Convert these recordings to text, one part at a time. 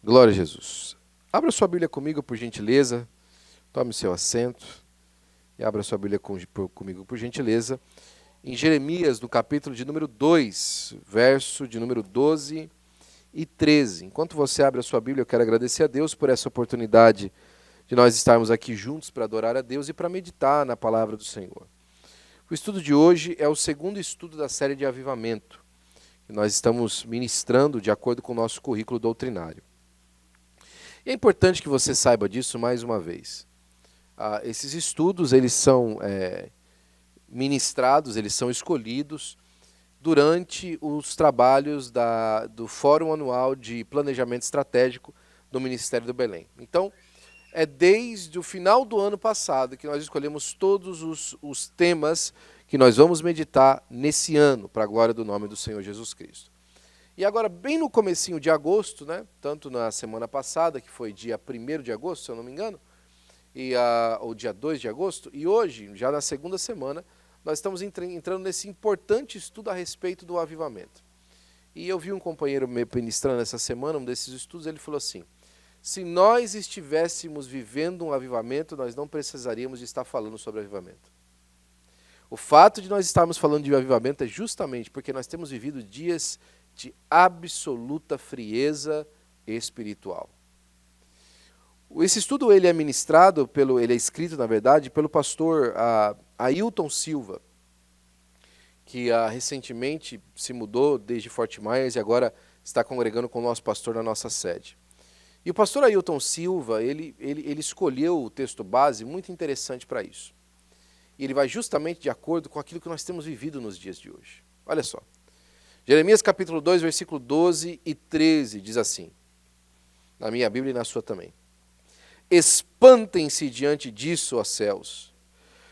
Glória a Jesus. Abra sua Bíblia comigo, por gentileza. Tome seu assento e abra sua Bíblia comigo, por gentileza. Em Jeremias, no capítulo de número 2, verso de número 12 e 13. Enquanto você abre a sua Bíblia, eu quero agradecer a Deus por essa oportunidade de nós estarmos aqui juntos para adorar a Deus e para meditar na palavra do Senhor. O estudo de hoje é o segundo estudo da série de avivamento, que nós estamos ministrando de acordo com o nosso currículo doutrinário. E é importante que você saiba disso mais uma vez. Esses estudos, eles são ministrados, eles são escolhidos durante os trabalhos do Fórum Anual de Planejamento Estratégico do Ministério do Belém. Então, é desde o final do ano passado que nós escolhemos todos os temas que nós vamos meditar nesse ano, para a glória do nome do Senhor Jesus Cristo. E agora, bem no comecinho de agosto, né, tanto na semana passada, que foi dia 1º de agosto, se eu não me engano, ou dia 2 de agosto, e hoje, já na segunda semana, nós estamos entrando nesse importante estudo a respeito do avivamento. E eu vi um companheiro me ministrando essa semana, um desses estudos, ele falou assim: se nós estivéssemos vivendo um avivamento, nós não precisaríamos de estar falando sobre avivamento. O fato de nós estarmos falando de avivamento é justamente porque nós temos vivido dias de absoluta frieza espiritual. Esse estudo ele é ministrado, ele é escrito, na verdade, pelo pastor Ailton Silva, que recentemente se mudou desde Fort Myers e agora está congregando com o nosso pastor na nossa sede. E o pastor Ailton Silva, ele escolheu o texto base muito interessante para isso. E ele vai justamente de acordo com aquilo que nós temos vivido nos dias de hoje. Olha só. Jeremias capítulo 2, versículo 12 e 13, diz assim, na minha Bíblia e na sua também. Espantem-se diante disso, ó céus,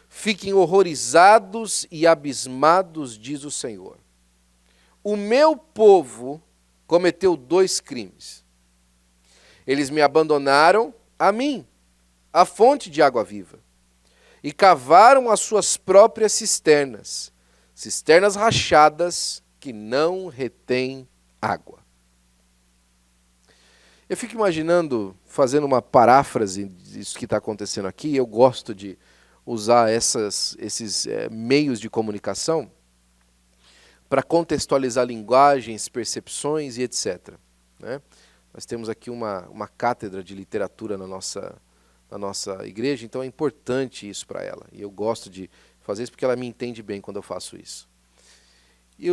fiquem horrorizados e abismados, diz o Senhor. O meu povo cometeu 2 crimes. Eles me abandonaram a mim, a fonte de água viva, e cavaram as suas próprias cisternas rachadas, que não retém água. Eu fico imaginando, fazendo uma paráfrase disso que está acontecendo aqui, eu gosto de usar esses meios de comunicação para contextualizar linguagens, percepções e etc. Né? Nós temos aqui uma cátedra de literatura na nossa igreja, então é importante isso para ela. E eu gosto de fazer isso porque ela me entende bem quando eu faço isso. E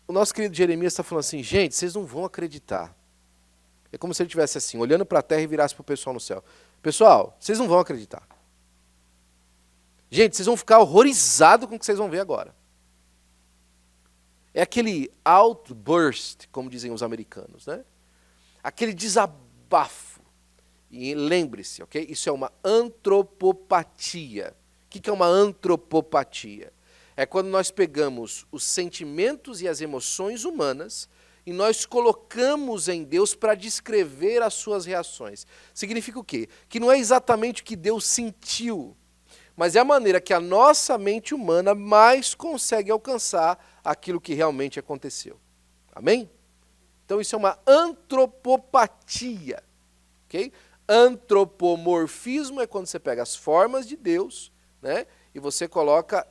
o nosso querido Jeremias está falando assim, gente, vocês não vão acreditar. É como se ele estivesse assim, olhando para a terra e virasse para o pessoal no céu. Pessoal, vocês não vão acreditar. Gente, vocês vão ficar horrorizados com o que vocês vão ver agora. É aquele outburst, como dizem os americanos, né? Aquele desabafo. E lembre-se, ok? Isso é uma antropopatia. O que é uma antropopatia? É quando nós pegamos os sentimentos e as emoções humanas e nós colocamos em Deus para descrever as suas reações. Significa o quê? Que não é exatamente o que Deus sentiu, mas é a maneira que a nossa mente humana mais consegue alcançar aquilo que realmente aconteceu. Amém? Então isso é uma antropopatia. Ok? Antropomorfismo é quando você pega as formas de Deus, né? E você coloca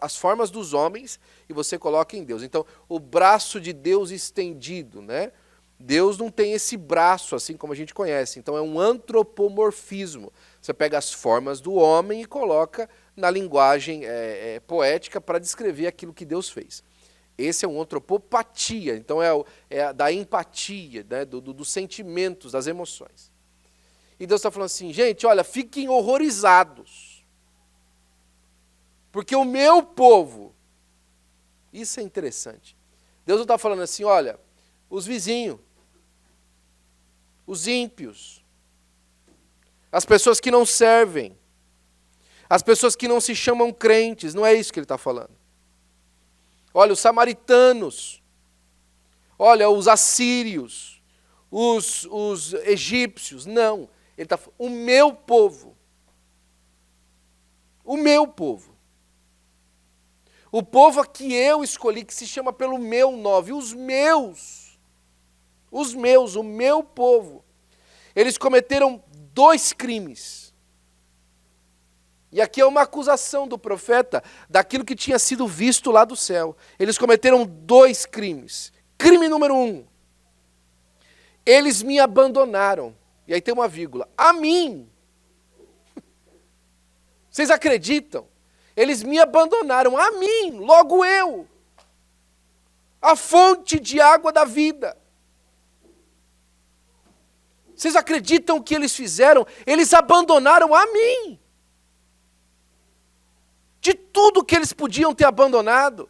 as formas dos homens e você coloca em Deus. Então, o braço de Deus estendido, né? Deus não tem esse braço assim como a gente conhece. Então, é um antropomorfismo. Você pega as formas do homem e coloca na linguagem poética para descrever aquilo que Deus fez. Esse é um antropopatia. Então, é da empatia, né? Dos sentimentos, das emoções. E Deus está falando assim, gente, olha, fiquem horrorizados. Porque o meu povo, isso é interessante. Deus não está falando assim, olha, os vizinhos, os ímpios, as pessoas que não servem, as pessoas que não se chamam crentes, não é isso que ele está falando. Olha, os samaritanos, olha, os assírios, os egípcios, não. Ele está falando, o meu povo. O meu povo. O povo a que eu escolhi, que se chama pelo meu nome, o meu povo. Eles cometeram 2 crimes. E aqui é uma acusação do profeta daquilo que tinha sido visto lá do céu. Eles cometeram 2 crimes. Crime número 1. Eles me abandonaram. E aí tem uma vírgula. A mim. Vocês acreditam? Eles me abandonaram. A mim. Logo eu. A fonte de água da vida. Vocês acreditam o que eles fizeram? Eles abandonaram a mim. De tudo que eles podiam ter abandonado.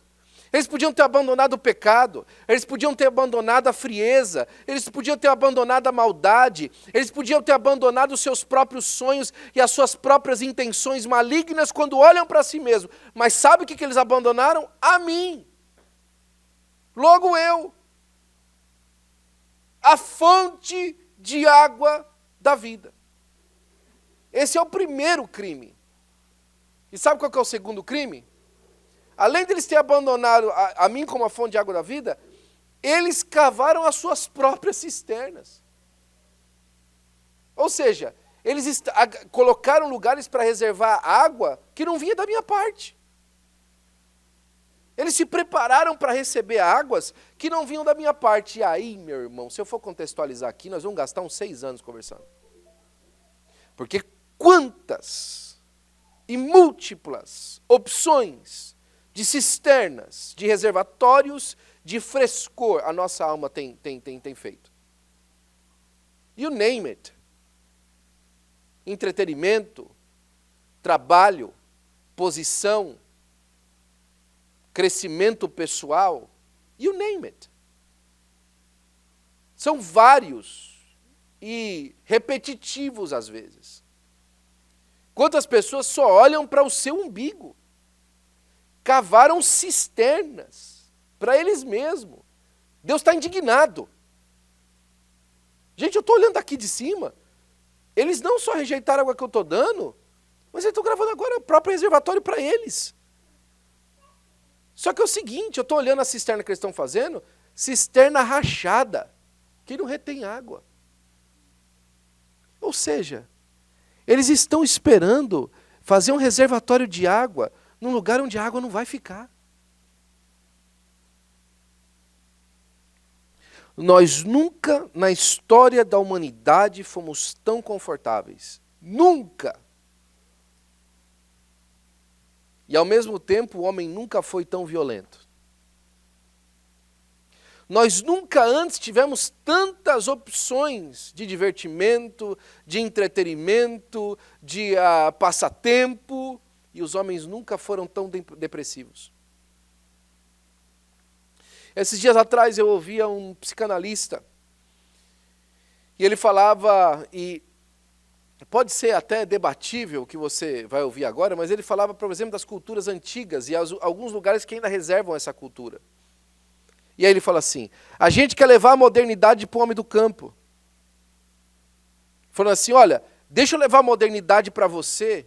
Eles podiam ter abandonado o pecado, eles podiam ter abandonado a frieza, eles podiam ter abandonado a maldade, eles podiam ter abandonado os seus próprios sonhos e as suas próprias intenções malignas quando olham para si mesmos. Mas sabe o que eles abandonaram? A mim. Logo eu. A fonte de água da vida. Esse é o primeiro crime. E sabe qual que é o segundo crime? Além de eles terem abandonado a mim como a fonte de água da vida, eles cavaram as suas próprias cisternas. Ou seja, eles colocaram lugares para reservar água que não vinha da minha parte. Eles se prepararam para receber águas que não vinham da minha parte. E aí, meu irmão, se eu for contextualizar aqui, nós vamos gastar uns 6 anos conversando. Porque quantas e múltiplas opções de cisternas, de reservatórios, de frescor a nossa alma tem feito. You name it. Entretenimento, trabalho, posição, crescimento pessoal, you name it. São vários e repetitivos às vezes. Quantas pessoas só olham para o seu umbigo? Cavaram cisternas para eles mesmos. Deus está indignado. Gente, eu estou olhando aqui de cima. Eles não só rejeitaram a água que eu estou dando, mas eles estão gravando agora o próprio reservatório para eles. Só que é o seguinte, eu estou olhando a cisterna que eles estão fazendo, cisterna rachada, que não retém água. Ou seja, eles estão esperando fazer um reservatório de água num lugar onde a água não vai ficar. Nós nunca na história da humanidade fomos tão confortáveis. Nunca. E ao mesmo tempo o homem nunca foi tão violento. Nós nunca antes tivemos tantas opções de divertimento, de entretenimento, de passatempo, e os homens nunca foram tão depressivos. Esses dias atrás eu ouvia um psicanalista, e ele falava, e pode ser até debatível o que você vai ouvir agora, mas ele falava, por exemplo, das culturas antigas e alguns lugares que ainda reservam essa cultura. E aí ele fala assim, a gente quer levar a modernidade para o homem do campo. Falando assim, olha, deixa eu levar a modernidade para você,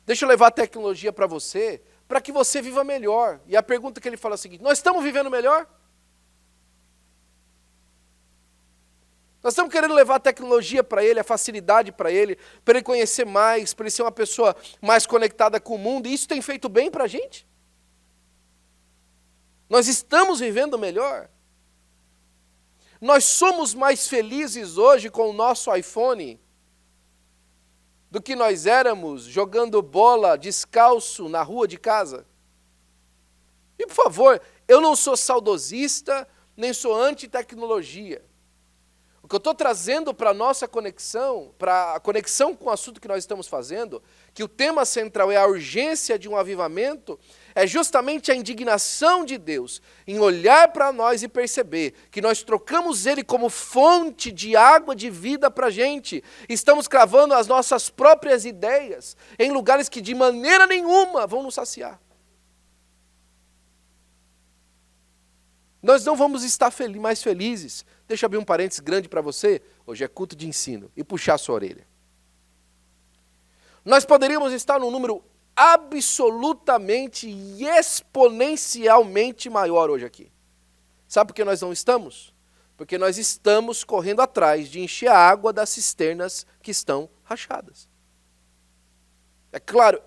deixa eu levar a tecnologia para você, para que você viva melhor. E a pergunta que ele fala é a seguinte, nós estamos vivendo melhor? Nós estamos querendo levar a tecnologia para ele, a facilidade para ele conhecer mais, para ele ser uma pessoa mais conectada com o mundo, e isso tem feito bem para a gente? Nós estamos vivendo melhor? Nós somos mais felizes hoje com o nosso iPhone do que nós éramos jogando bola descalço na rua de casa? E por favor, eu não sou saudosista, nem sou anti-tecnologia. O que eu estou trazendo para a nossa conexão, para a conexão com o assunto que nós estamos fazendo, que o tema central é a urgência de um avivamento, é justamente a indignação de Deus em olhar para nós e perceber que nós trocamos Ele como fonte de água de vida para a gente. Estamos cravando as nossas próprias ideias em lugares que de maneira nenhuma vão nos saciar. Nós não vamos estar mais felizes. Deixa eu abrir um parênteses grande para você. Hoje é culto de ensino. E puxar a sua orelha. Nós poderíamos estar num número absolutamente e exponencialmente maior hoje aqui. Sabe por que nós não estamos? Porque nós estamos correndo atrás de encher a água das cisternas que estão rachadas. É claro,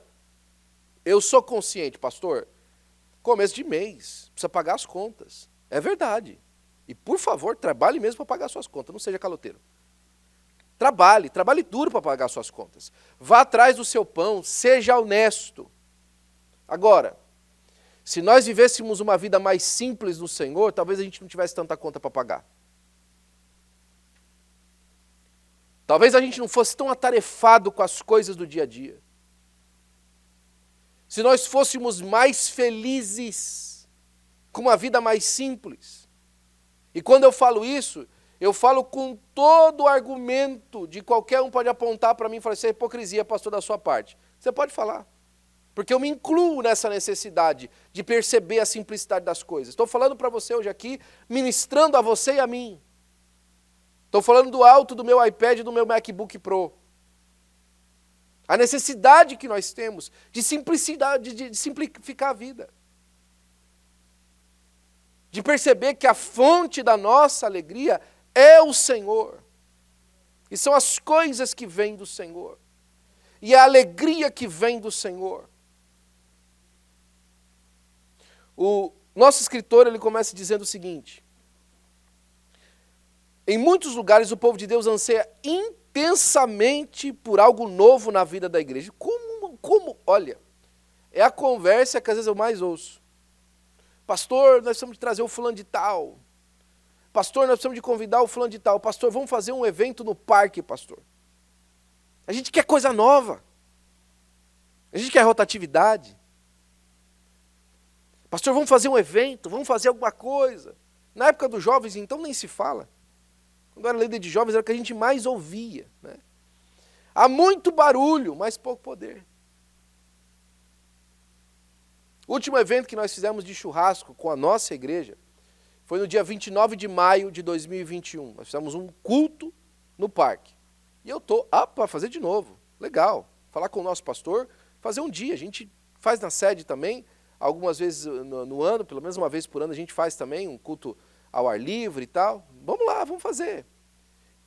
eu sou consciente, pastor, começo de mês, precisa pagar as contas. É verdade. E, por favor, trabalhe mesmo para pagar suas contas, não seja caloteiro. Trabalhe duro para pagar suas contas. Vá atrás do seu pão, seja honesto. Agora, se nós vivêssemos uma vida mais simples no Senhor, talvez a gente não tivesse tanta conta para pagar. Talvez a gente não fosse tão atarefado com as coisas do dia a dia. Se nós fôssemos mais felizes, com uma vida mais simples. E quando eu falo isso, eu falo com todo o argumento de qualquer um pode apontar para mim e falar, isso é hipocrisia, pastor, da sua parte. Você pode falar. Porque eu me incluo nessa necessidade de perceber a simplicidade das coisas. Estou falando para você hoje aqui, ministrando a você e a mim. Estou falando do alto do meu iPad e do meu MacBook Pro. A necessidade que nós temos de simplicidade, de simplificar a vida. De perceber que a fonte da nossa alegria é o Senhor. E são as coisas que vêm do Senhor. E a alegria que vem do Senhor. O nosso escritor, ele começa dizendo o seguinte: em muitos lugares o povo de Deus anseia intensamente por algo novo na vida da igreja. Olha, é a conversa que às vezes eu mais ouço. Pastor, nós precisamos de trazer o fulano de tal. Pastor, nós precisamos de convidar o fulano de tal. Pastor, vamos fazer um evento no parque, pastor. A gente quer coisa nova. A gente quer rotatividade. Pastor, vamos fazer um evento, vamos fazer alguma coisa. Na época dos jovens, então, nem se fala. Quando era líder de jovens, era o que a gente mais ouvia. Né? Há muito barulho, mas pouco poder. O último evento que nós fizemos de churrasco com a nossa igreja foi no dia 29 de maio de 2021. Nós fizemos um culto no parque. E eu estou para fazer de novo. Legal. Falar com o nosso pastor, fazer um dia. A gente faz na sede também, algumas vezes no ano, pelo menos uma vez por ano, a gente faz também um culto ao ar livre e tal. Vamos lá, vamos fazer.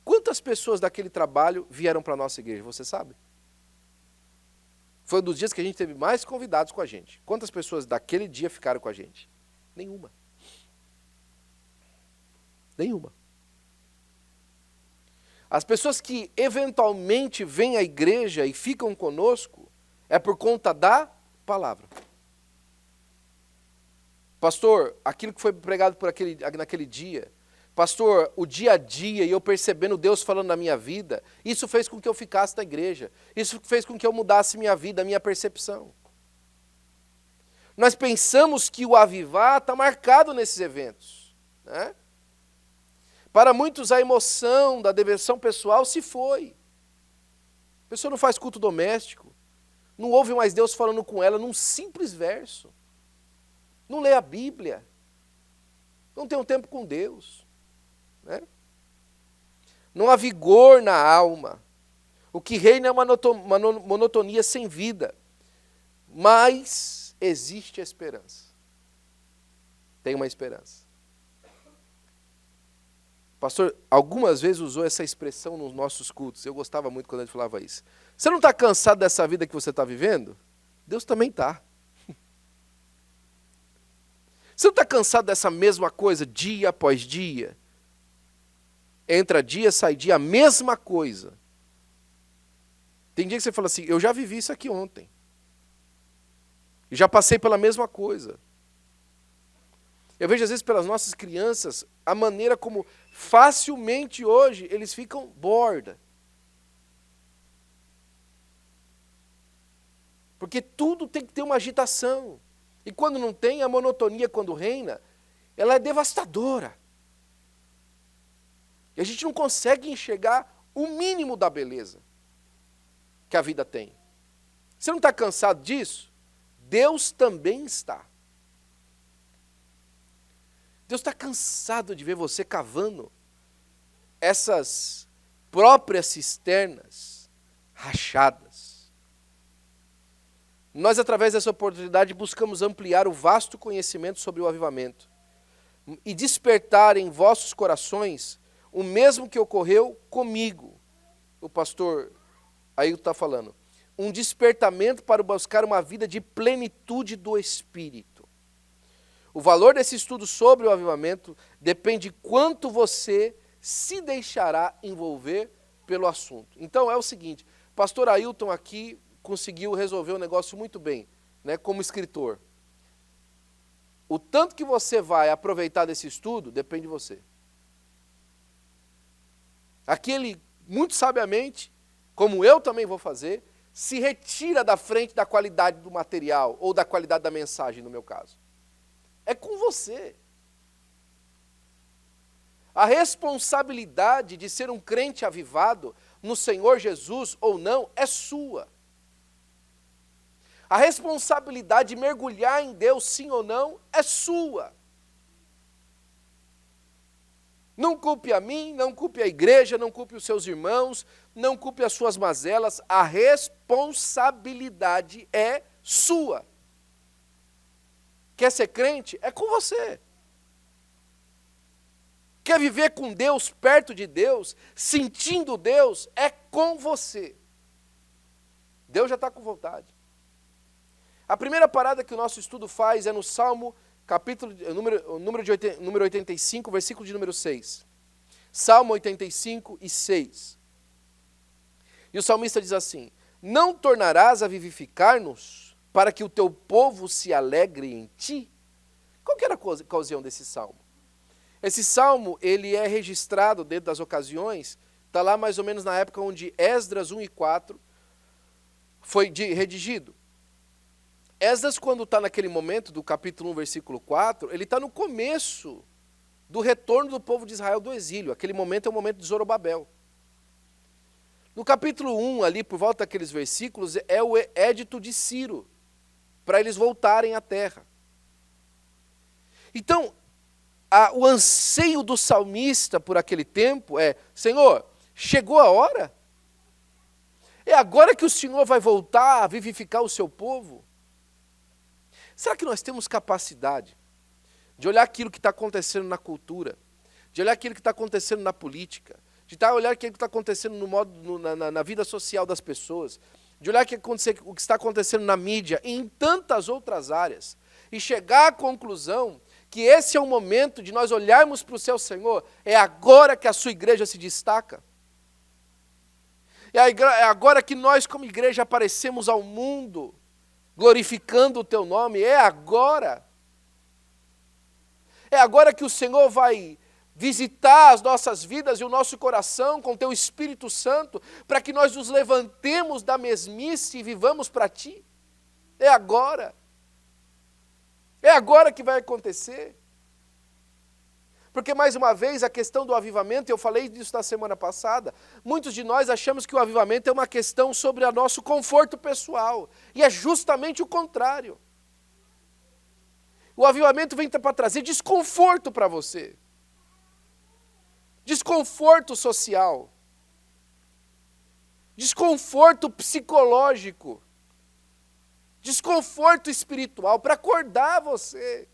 Quantas pessoas daquele trabalho vieram para a nossa igreja, você sabe? Foi um dos dias que a gente teve mais convidados com a gente. Quantas pessoas daquele dia ficaram com a gente? Nenhuma. Nenhuma. As pessoas que eventualmente vêm à igreja e ficam conosco é por conta da palavra. Pastor, aquilo que foi pregado naquele dia, pastor, o dia a dia e eu percebendo Deus falando na minha vida, isso fez com que eu ficasse na igreja. Isso fez com que eu mudasse minha vida, minha percepção. Nós pensamos que o avivar está marcado nesses eventos. Né? Para muitos a emoção da devoção pessoal se foi. A pessoa não faz culto doméstico, não ouve mais Deus falando com ela num simples verso. Não lê a Bíblia. Não tem um tempo com Deus. Né? Não há vigor na alma. O que reina é uma monotonia sem vida. Mas existe a esperança. Tem uma esperança. O pastor algumas vezes usou essa expressão nos nossos cultos. Eu gostava muito quando ele falava isso. Você não está cansado dessa vida que você está vivendo? Deus também está. Você não está cansado dessa mesma coisa dia após dia? Entra dia, sai dia, a mesma coisa. Tem dia que você fala assim, eu já vivi isso aqui ontem. E já passei pela mesma coisa. Eu vejo às vezes pelas nossas crianças, a maneira como facilmente hoje eles ficam borda. Porque tudo tem que ter uma agitação. E quando não tem, a monotonia, quando reina, ela é devastadora. E a gente não consegue enxergar o mínimo da beleza que a vida tem. Você não está cansado disso? Deus também está. Deus está cansado de ver você cavando essas próprias cisternas rachadas. Nós, através dessa oportunidade, buscamos ampliar o vasto conhecimento sobre o avivamento. e despertar em vossos corações o mesmo que ocorreu comigo. O pastor Ailton está falando. Um despertamento para buscar uma vida de plenitude do Espírito. O valor desse estudo sobre o avivamento depende de quanto você se deixará envolver pelo assunto. Então é o seguinte, pastor Ailton aqui conseguiu resolver um negócio muito bem, né, como escritor. O tanto que você vai aproveitar desse estudo depende de você. Aqui ele, muito sabiamente, como eu também vou fazer, se retira da frente da qualidade do material ou da qualidade da mensagem, no meu caso. É com você. A responsabilidade de ser um crente avivado no Senhor Jesus ou não é sua. A responsabilidade de mergulhar em Deus sim ou não é sua. Não culpe a mim, não culpe a igreja, não culpe os seus irmãos, não culpe as suas mazelas. A responsabilidade é sua. Quer ser crente? É com você. Quer viver com Deus, perto de Deus, sentindo Deus? É com você. Deus já está com vontade. A primeira parada que o nosso estudo faz é no Salmo, número 85, versículo de número 6. Salmo 85 e 6. E o salmista diz assim: não tornarás a vivificar-nos para que o teu povo se alegre em ti? Qual que era a ocasião desse salmo? Esse salmo, ele é registrado dentro das ocasiões, está lá mais ou menos na época onde Esdras 1 e 4 foi redigido. Esdras, quando está naquele momento do capítulo 1, versículo 4, ele está no começo do retorno do povo de Israel do exílio. Aquele momento é o momento de Zorobabel. No capítulo 1, ali por volta daqueles versículos, é o édito de Ciro, para eles voltarem à terra. Então, o anseio do salmista por aquele tempo é: Senhor, chegou a hora? É agora que o Senhor vai voltar a vivificar o seu povo? Será que nós temos capacidade de olhar aquilo que está acontecendo na cultura, de olhar aquilo que está acontecendo na política, de olhar aquilo que está acontecendo na vida social das pessoas, de olhar o que está acontecendo na mídia e em tantas outras áreas, e chegar à conclusão que esse é o momento de nós olharmos para o seu Senhor? É agora que a sua igreja se destaca. É agora que nós, como igreja, aparecemos ao mundo, glorificando o teu nome. É agora. É agora que o Senhor vai visitar as nossas vidas e o nosso coração com o teu Espírito Santo, para que nós nos levantemos da mesmice e vivamos para ti. É agora. É agora que vai acontecer. Porque, mais uma vez, a questão do avivamento, eu falei disso na semana passada, muitos de nós achamos que o avivamento é uma questão sobre o nosso conforto pessoal. E é justamente o contrário. O avivamento vem para trazer desconforto para você. Desconforto social. Desconforto psicológico. Desconforto espiritual, para acordar você.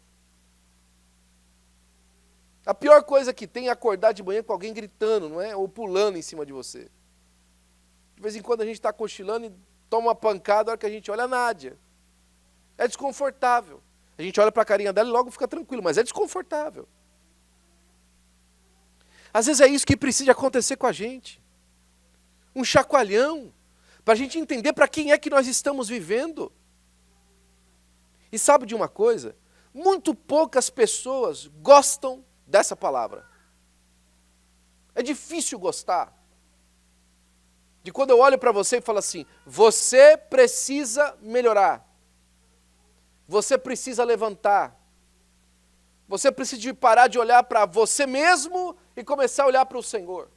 A pior coisa que tem é acordar de manhã com alguém gritando, não é? Ou pulando em cima de você. De vez em quando a gente está cochilando e toma uma pancada, a hora que a gente olha a Nádia. É desconfortável. A gente olha para a carinha dela e logo fica tranquilo, mas é desconfortável. Às vezes é isso que precisa acontecer com a gente. Um chacoalhão, para a gente entender para quem é que nós estamos vivendo. E sabe de uma coisa? Muito poucas pessoas gostam dessa palavra. É difícil gostar. De quando eu olho para você e falo assim: você precisa melhorar. Você precisa levantar. Você precisa parar de olhar para você mesmo e começar a olhar para o Senhor.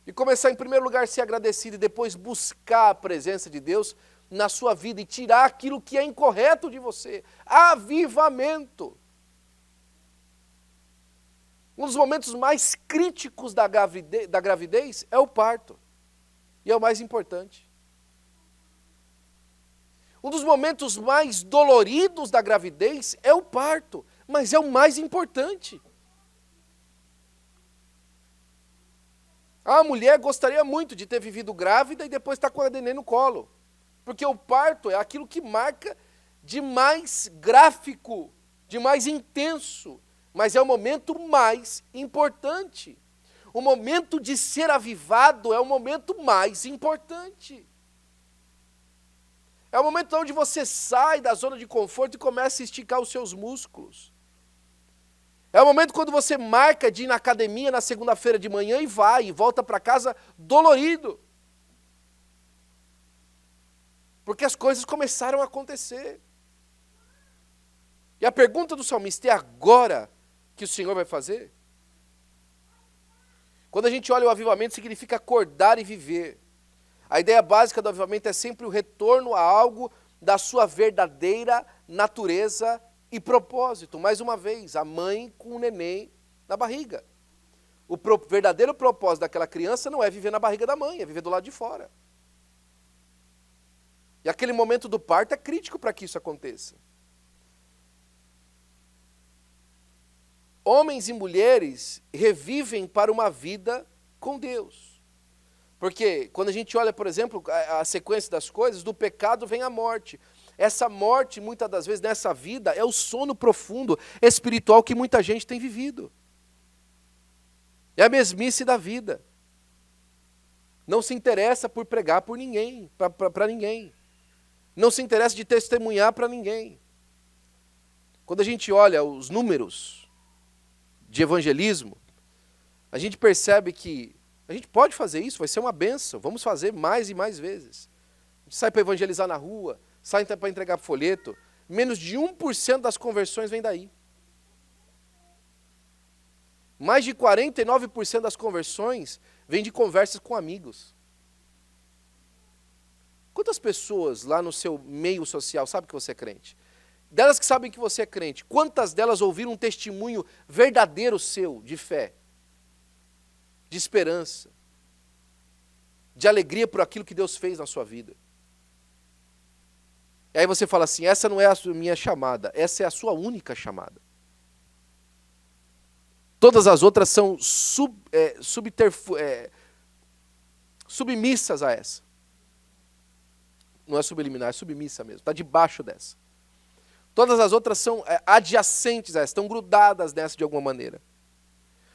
E começar, em primeiro lugar, a ser agradecido e depois buscar a presença de Deus na sua vida e tirar aquilo que é incorreto de você. Avivamento. Um dos momentos mais críticos da gravidez é o parto. E é o mais importante. Um dos momentos mais doloridos da gravidez é o parto, mas é o mais importante. A mulher gostaria muito de ter vivido grávida e depois estar com a neném no colo. Porque o parto é aquilo que marca de mais gráfico, de mais intenso, mas é o momento mais importante. O momento de ser avivado é o momento mais importante. É o momento onde você sai da zona de conforto e começa a esticar os seus músculos. É o momento quando você marca de ir na academia na segunda-feira de manhã e vai, e volta para casa dolorido. Porque as coisas começaram a acontecer. E a pergunta do salmista é agora que o Senhor vai fazer? Quando a gente olha o avivamento, significa acordar e viver. A ideia básica do avivamento é sempre o retorno a algo da sua verdadeira natureza e propósito. Mais uma vez, a mãe com o neném na barriga. O verdadeiro propósito daquela criança não é viver na barriga da mãe, é viver do lado de fora. E aquele momento do parto é crítico para que isso aconteça. Homens e mulheres revivem para uma vida com Deus. Porque quando a gente olha, por exemplo, a sequência das coisas, do pecado vem a morte. Essa morte, muitas das vezes, nessa vida, é o sono profundo espiritual que muita gente tem vivido. É a mesmice da vida. Não se interessa por pregar por ninguém, para ninguém. Não se interessa de testemunhar para ninguém. Quando a gente olha os números de evangelismo, a gente percebe que a gente pode fazer isso, vai ser uma bênção, vamos fazer mais e mais vezes. A gente sai para evangelizar na rua, sai para entregar folheto, menos de 1% das conversões vem daí. Mais de 49% das conversões vem de conversas com amigos. Quantas pessoas lá no seu meio social sabem que você é crente? Delas que sabem que você é crente, quantas delas ouviram um testemunho verdadeiro seu de fé, de esperança, de alegria por aquilo que Deus fez na sua vida? E aí você fala assim, essa não é a minha chamada, essa é a sua única chamada. Todas as outras são submissas a essa. Não é subliminar, é submissa mesmo, está debaixo dessa. Todas as outras são adjacentes a essa, estão grudadas nessa de alguma maneira.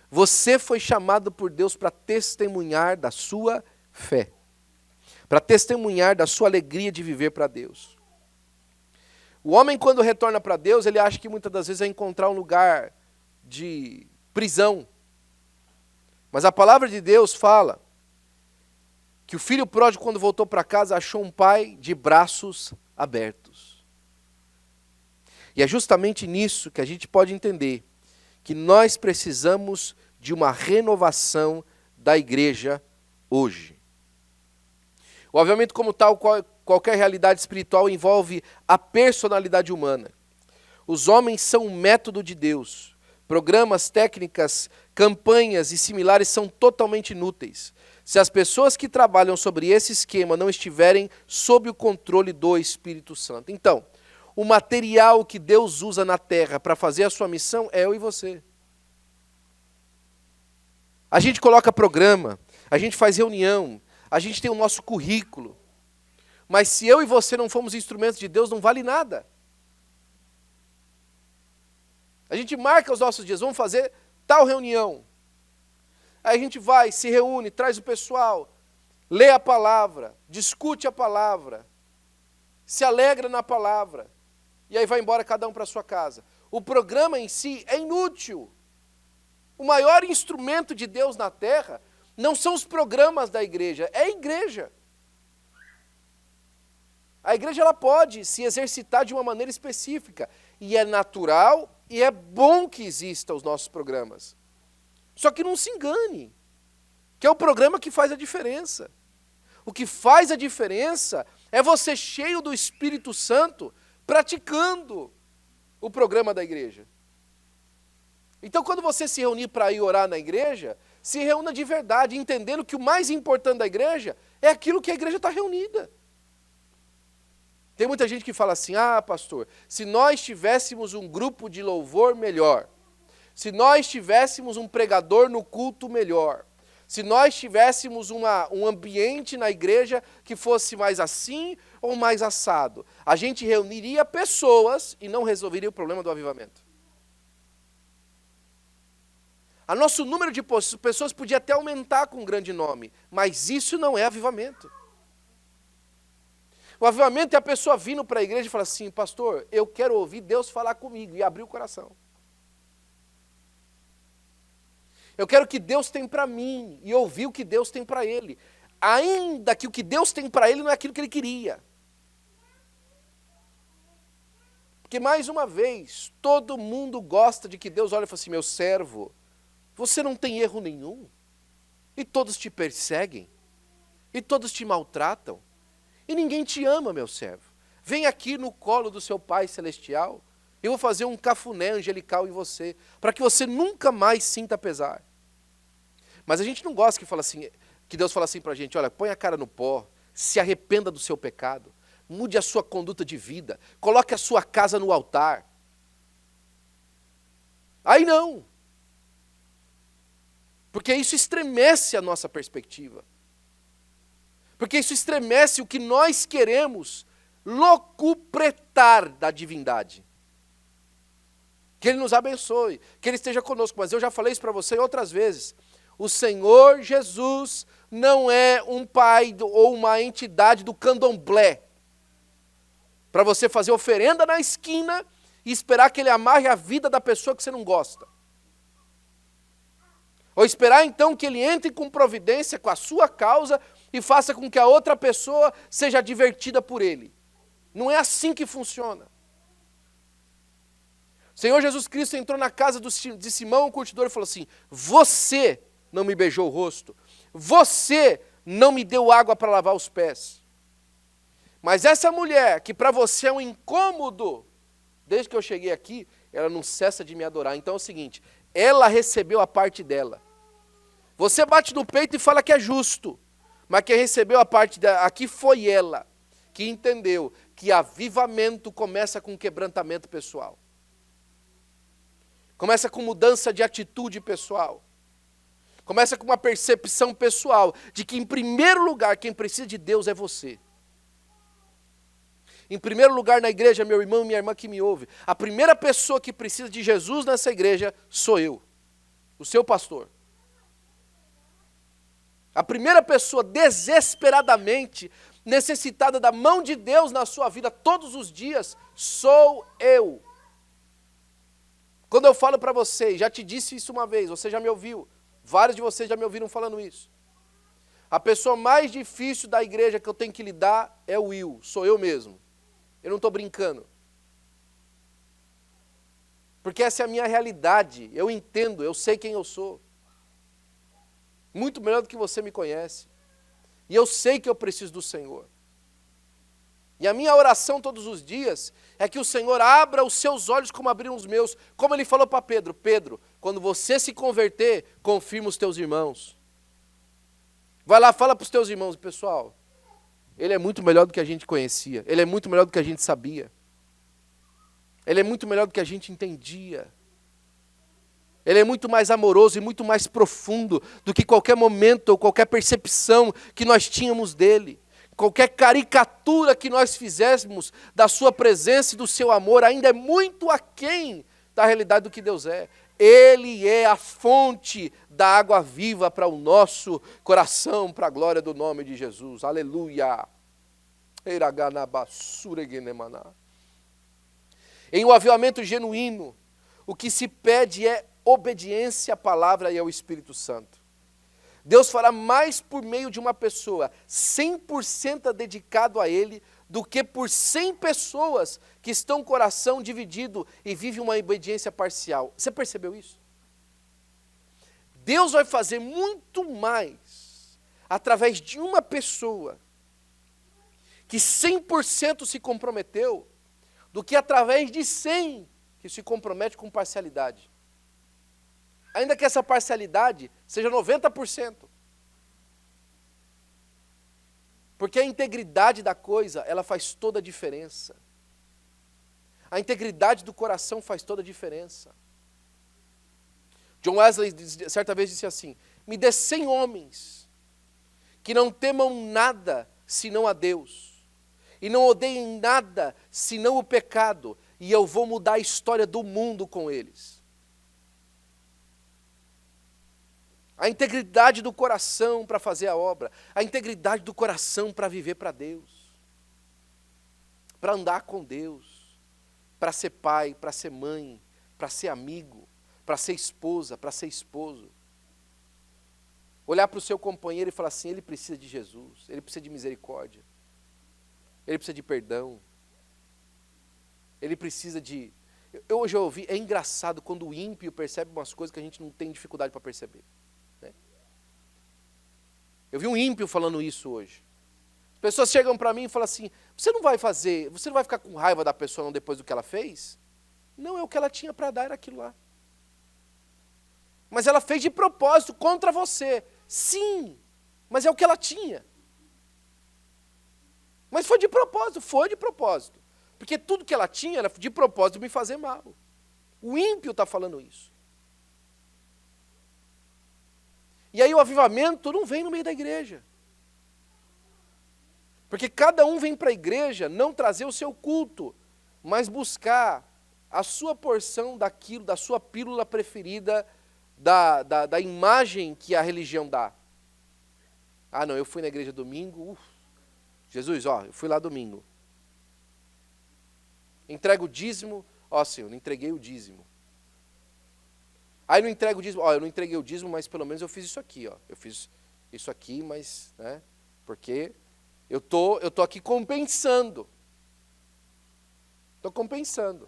Você foi chamado por Deus para testemunhar da sua fé, para testemunhar da sua alegria de viver para Deus. O homem, quando retorna para Deus, ele acha que muitas das vezes é encontrar um lugar de prisão. Mas a palavra de Deus fala que o filho pródigo, quando voltou para casa, achou um pai de braços abertos. E é justamente nisso que a gente pode entender que nós precisamos de uma renovação da igreja hoje. O avivamento como tal, qualquer realidade espiritual envolve a personalidade humana. Os homens são um método de Deus. Programas, técnicas, campanhas e similares são totalmente inúteis se as pessoas que trabalham sobre esse esquema não estiverem sob o controle do Espírito Santo. Então, o material que Deus usa na terra para fazer a sua missão é eu e você. A gente coloca programa, a gente faz reunião, a gente tem o nosso currículo, mas se eu e você não formos instrumentos de Deus, não vale nada. A gente marca os nossos dias, vamos fazer tal reunião. Aí a gente vai, se reúne, traz o pessoal, lê a palavra, discute a palavra, se alegra na palavra, e aí vai embora cada um para a sua casa. O programa em si é inútil. O maior instrumento de Deus na terra não são os programas da igreja, é a igreja. A igreja ela pode se exercitar de uma maneira específica, e é natural e é bom que existam os nossos programas. Só que não se engane, que é o programa que faz a diferença. O que faz a diferença é você cheio do Espírito Santo, praticando o programa da igreja. Então, quando você se reunir para ir orar na igreja, se reúna de verdade, entendendo que o mais importante da igreja é aquilo que a igreja está reunida. Tem muita gente que fala assim, pastor, se nós tivéssemos um grupo de louvor melhor, se nós tivéssemos um pregador no culto melhor, se nós tivéssemos um ambiente na igreja que fosse mais assim ou mais assado, a gente reuniria pessoas e não resolveria o problema do avivamento. O nosso número de pessoas podia até aumentar com um grande nome, mas isso não é avivamento. O avivamento é a pessoa vindo para a igreja e falar assim, pastor, eu quero ouvir Deus falar comigo, e abrir o coração. Eu quero o que Deus tem para mim, e ouvir o que Deus tem para ele. Ainda que o que Deus tem para ele não é aquilo que ele queria. Porque, mais uma vez, todo mundo gosta de que Deus olhe e fale assim, meu servo, você não tem erro nenhum, e todos te perseguem, e todos te maltratam, e ninguém te ama, meu servo. Vem aqui no colo do seu Pai Celestial, eu vou fazer um cafuné angelical em você, para que você nunca mais sinta pesar. Mas a gente não gosta que Deus fala assim para a gente, olha, põe a cara no pó, se arrependa do seu pecado, mude a sua conduta de vida, coloque a sua casa no altar. Aí não. Porque isso estremece a nossa perspectiva. Porque isso estremece o que nós queremos locupretar da divindade. Que Ele nos abençoe, que Ele esteja conosco. Mas eu já falei isso para você outras vezes. O Senhor Jesus não é um pai ou uma entidade do candomblé. Para você fazer oferenda na esquina e esperar que Ele amarre a vida da pessoa que você não gosta. Ou esperar então que Ele entre com providência com a sua causa e faça com que a outra pessoa seja divertida por Ele. Não é assim que funciona. O Senhor Jesus Cristo entrou na casa de Simão, o curtidor, e falou assim, você não me beijou o rosto, você não me deu água para lavar os pés. Mas essa mulher, que para você é um incômodo, desde que eu cheguei aqui, ela não cessa de me adorar. Então é o seguinte, ela recebeu a parte dela. Você bate no peito e fala que é justo, mas quem recebeu a parte dela, aqui foi ela, que entendeu que avivamento começa com quebrantamento pessoal. Começa com mudança de atitude pessoal. Começa com uma percepção pessoal de que, em primeiro lugar, quem precisa de Deus é você. Em primeiro lugar, na igreja, meu irmão e minha irmã que me ouve, a primeira pessoa que precisa de Jesus nessa igreja sou eu, o seu pastor. A primeira pessoa desesperadamente necessitada da mão de Deus na sua vida todos os dias sou eu. Quando eu falo para vocês, já te disse isso uma vez, você já me ouviu, vários de vocês já me ouviram falando isso. A pessoa mais difícil da igreja que eu tenho que lidar é o Will, sou eu mesmo. Eu não estou brincando. Porque essa é a minha realidade, eu entendo, eu sei quem eu sou. Muito melhor do que você me conhece. E eu sei que eu preciso do Senhor. E a minha oração todos os dias é que o Senhor abra os seus olhos como abriram os meus. Como Ele falou para Pedro, Pedro, quando você se converter, confirma os teus irmãos. Vai lá, fala para os teus irmãos, pessoal, Ele é muito melhor do que a gente conhecia. Ele é muito melhor do que a gente sabia. Ele é muito melhor do que a gente entendia. Ele é muito mais amoroso e muito mais profundo do que qualquer momento ou qualquer percepção que nós tínhamos dele. Qualquer caricatura que nós fizéssemos da sua presença e do seu amor ainda é muito aquém da realidade do que Deus é. Ele é a fonte da água viva para o nosso coração, para a glória do nome de Jesus. Aleluia. Em um avivamento genuíno, o que se pede é obediência à palavra e ao Espírito Santo. Deus fará mais por meio de uma pessoa 100% dedicado a Ele do que por 100 pessoas que estão com o coração dividido e vivem uma obediência parcial. Você percebeu isso? Deus vai fazer muito mais através de uma pessoa que 100% se comprometeu do que através de 100 que se compromete com parcialidade. Ainda que essa parcialidade seja 90%. Porque a integridade da coisa, ela faz toda a diferença. A integridade do coração faz toda a diferença. John Wesley, certa vez, disse assim: me dê 100 homens que não temam nada senão a Deus, e não odeiem nada senão o pecado, e eu vou mudar a história do mundo com eles. A integridade do coração para fazer a obra, a integridade do coração para viver para Deus, para andar com Deus, para ser pai, para ser mãe, para ser amigo, para ser esposa, para ser esposo. Olhar para o seu companheiro e falar assim: ele precisa de Jesus, ele precisa de misericórdia, ele precisa de perdão, ele precisa de... Eu já ouvi, é engraçado quando o ímpio percebe umas coisas que a gente não tem dificuldade para perceber. Né? Eu vi um ímpio falando isso hoje. As pessoas chegam para mim e falam assim: você não vai ficar com raiva da pessoa não depois do que ela fez? Não, é o que ela tinha para dar, era aquilo lá. Mas ela fez de propósito contra você. Sim, mas é o que ela tinha. Mas foi de propósito. Porque tudo que ela tinha era de propósito me fazer mal. O ímpio está falando isso. E aí o avivamento não vem no meio da igreja. Porque cada um vem para a igreja não trazer o seu culto, mas buscar a sua porção daquilo, da sua pílula preferida, da imagem que a religião dá. Ah, não, eu fui na igreja domingo, Jesus, eu fui lá domingo. Entrego o dízimo, Senhor, não entreguei o dízimo. Aí não entrego o dízimo, eu não entreguei o dízimo, mas pelo menos eu fiz isso aqui, eu fiz isso aqui, mas, né, porque eu tô aqui compensando. Estou compensando.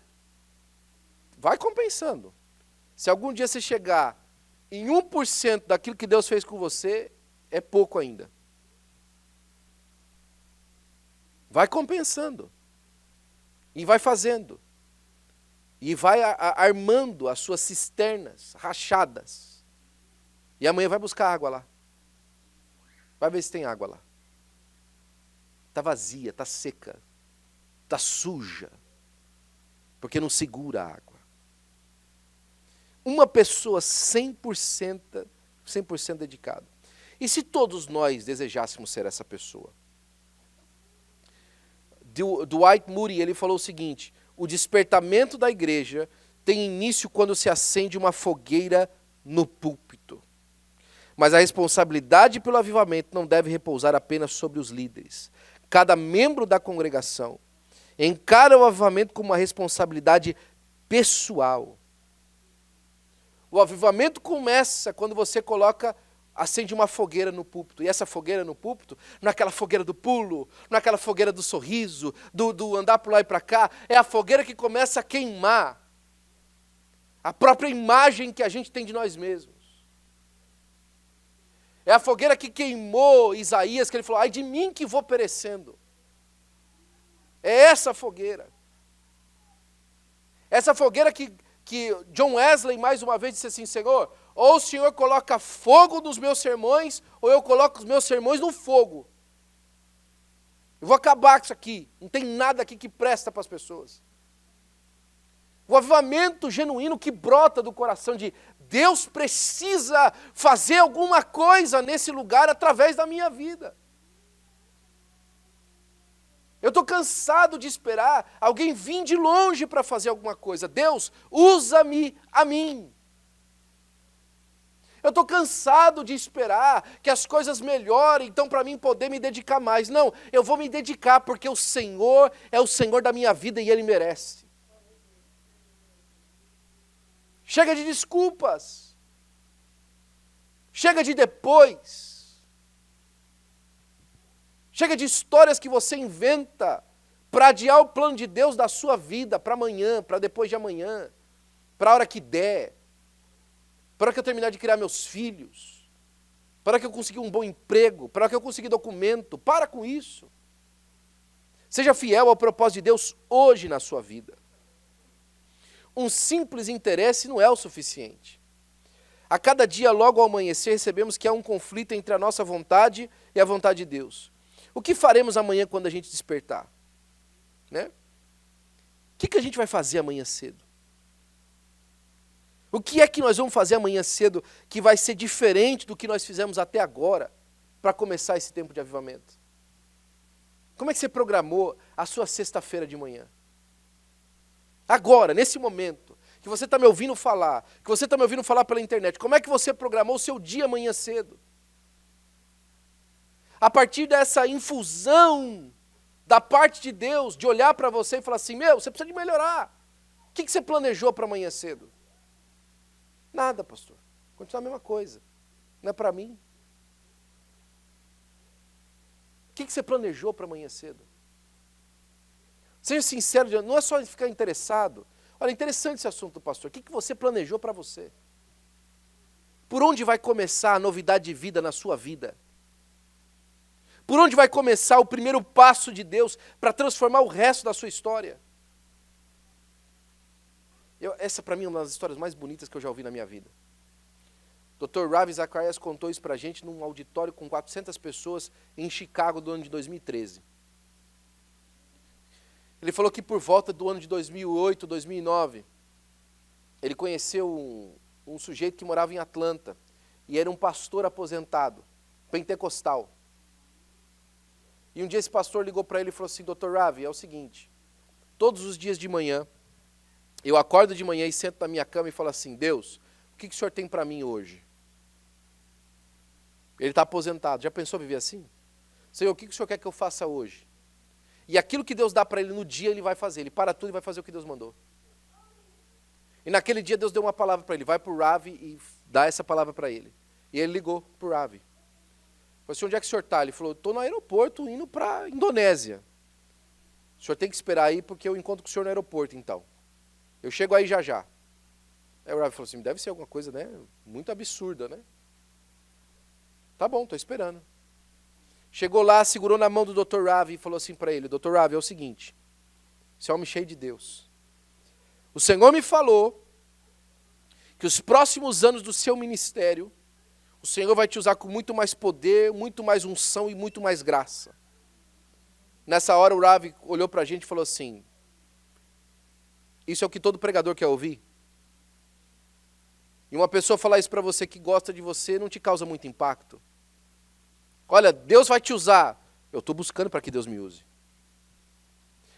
Vai compensando. Se algum dia você chegar em 1% daquilo que Deus fez com você, é pouco ainda. Vai compensando. E vai fazendo. E vai armando as suas cisternas rachadas. E amanhã vai buscar água lá. Vai ver se tem água lá. Está vazia, está seca, está suja. Porque não segura a água. Uma pessoa 100% dedicada. E se todos nós desejássemos ser essa pessoa? Dwight Moody, ele falou o seguinte: o despertamento da igreja tem início quando se acende uma fogueira no púlpito. Mas a responsabilidade pelo avivamento não deve repousar apenas sobre os líderes. Cada membro da congregação encara o avivamento como uma responsabilidade pessoal. O avivamento começa quando você acende uma fogueira no púlpito. E essa fogueira no púlpito, não é aquela fogueira do pulo, não é aquela fogueira do sorriso, do andar por lá e para cá, é a fogueira que começa a queimar a própria imagem que a gente tem de nós mesmos. É a fogueira que queimou Isaías, que ele falou: ai de mim que vou perecendo. É essa fogueira. Essa fogueira que John Wesley mais uma vez disse assim: Senhor, ou o Senhor coloca fogo nos meus sermões, ou eu coloco os meus sermões no fogo. Eu vou acabar com isso aqui. Não tem nada aqui que presta para as pessoas. O avivamento genuíno que brota do coração de Deus precisa fazer alguma coisa nesse lugar através da minha vida. Eu estou cansado de esperar alguém vir de longe para fazer alguma coisa. Deus, usa-me a mim. Eu estou cansado de esperar que as coisas melhorem, então para mim poder me dedicar mais. Não, eu vou me dedicar porque o Senhor é o Senhor da minha vida e Ele merece. Chega de desculpas. Chega de depois. Chega de histórias que você inventa para adiar o plano de Deus da sua vida para amanhã, para depois de amanhã, para a hora que der, para a hora que eu terminar de criar meus filhos, para a hora que eu conseguir um bom emprego, para a hora que eu conseguir documento. Para com isso. Seja fiel ao propósito de Deus hoje na sua vida. Um simples interesse não é o suficiente. A cada dia, logo ao amanhecer, recebemos que há um conflito entre a nossa vontade e a vontade de Deus. O que faremos amanhã quando a gente despertar? Né? O que a gente vai fazer amanhã cedo? O que é que nós vamos fazer amanhã cedo que vai ser diferente do que nós fizemos até agora para começar esse tempo de avivamento? Como é que você programou a sua sexta-feira de manhã? Agora, nesse momento, que você está me ouvindo falar, que você está me ouvindo falar pela internet, como é que você programou o seu dia amanhã cedo? A partir dessa infusão da parte de Deus, de olhar para você e falar assim, você precisa de melhorar. O que você planejou para amanhã cedo? Nada, pastor. Continua a mesma coisa. Não é para mim. O que você planejou para amanhã cedo? Seja sincero, não é só ficar interessado. Olha, interessante esse assunto, pastor. O que você planejou para você? Por onde vai começar a novidade de vida na sua vida? Por onde vai começar o primeiro passo de Deus para transformar o resto da sua história? Essa para mim é uma das histórias mais bonitas que eu já ouvi na minha vida. Dr. Ravi Zacharias contou isso para a gente num auditório com 400 pessoas em Chicago do ano de 2013. Ele falou que por volta do ano de 2008, 2009, ele conheceu um sujeito que morava em Atlanta e era um pastor aposentado, pentecostal. E um dia esse pastor ligou para ele e falou assim, Dr. Ravi, é o seguinte, todos os dias de manhã, eu acordo de manhã e sento na minha cama e falo assim, Deus, o que o Senhor tem para mim hoje? Ele está aposentado, já pensou viver assim? Senhor, o que o Senhor quer que eu faça hoje? E aquilo que Deus dá para ele no dia, ele vai fazer. Ele para tudo e vai fazer o que Deus mandou. E naquele dia Deus deu uma palavra para ele. Vai para o Ravi e dá essa palavra para ele. E ele ligou para o Ravi. Falou assim, onde é que o senhor está? Ele falou, estou no aeroporto indo para a Indonésia. O senhor tem que esperar aí porque eu encontro com o senhor no aeroporto então. Eu chego aí já já. Aí o Ravi falou assim, deve ser alguma coisa, né? Muito absurda, né? Tá bom, estou esperando. Chegou lá, segurou na mão do Dr. Ravi e falou assim para ele, Dr. Ravi, é o seguinte, esse homem cheio de Deus. O Senhor me falou que os próximos anos do seu ministério, o Senhor vai te usar com muito mais poder, muito mais unção e muito mais graça. Nessa hora o Ravi olhou para a gente e falou assim, isso é o que todo pregador quer ouvir? E uma pessoa falar isso para você que gosta de você não te causa muito impacto? Olha, Deus vai te usar. Eu estou buscando para que Deus me use.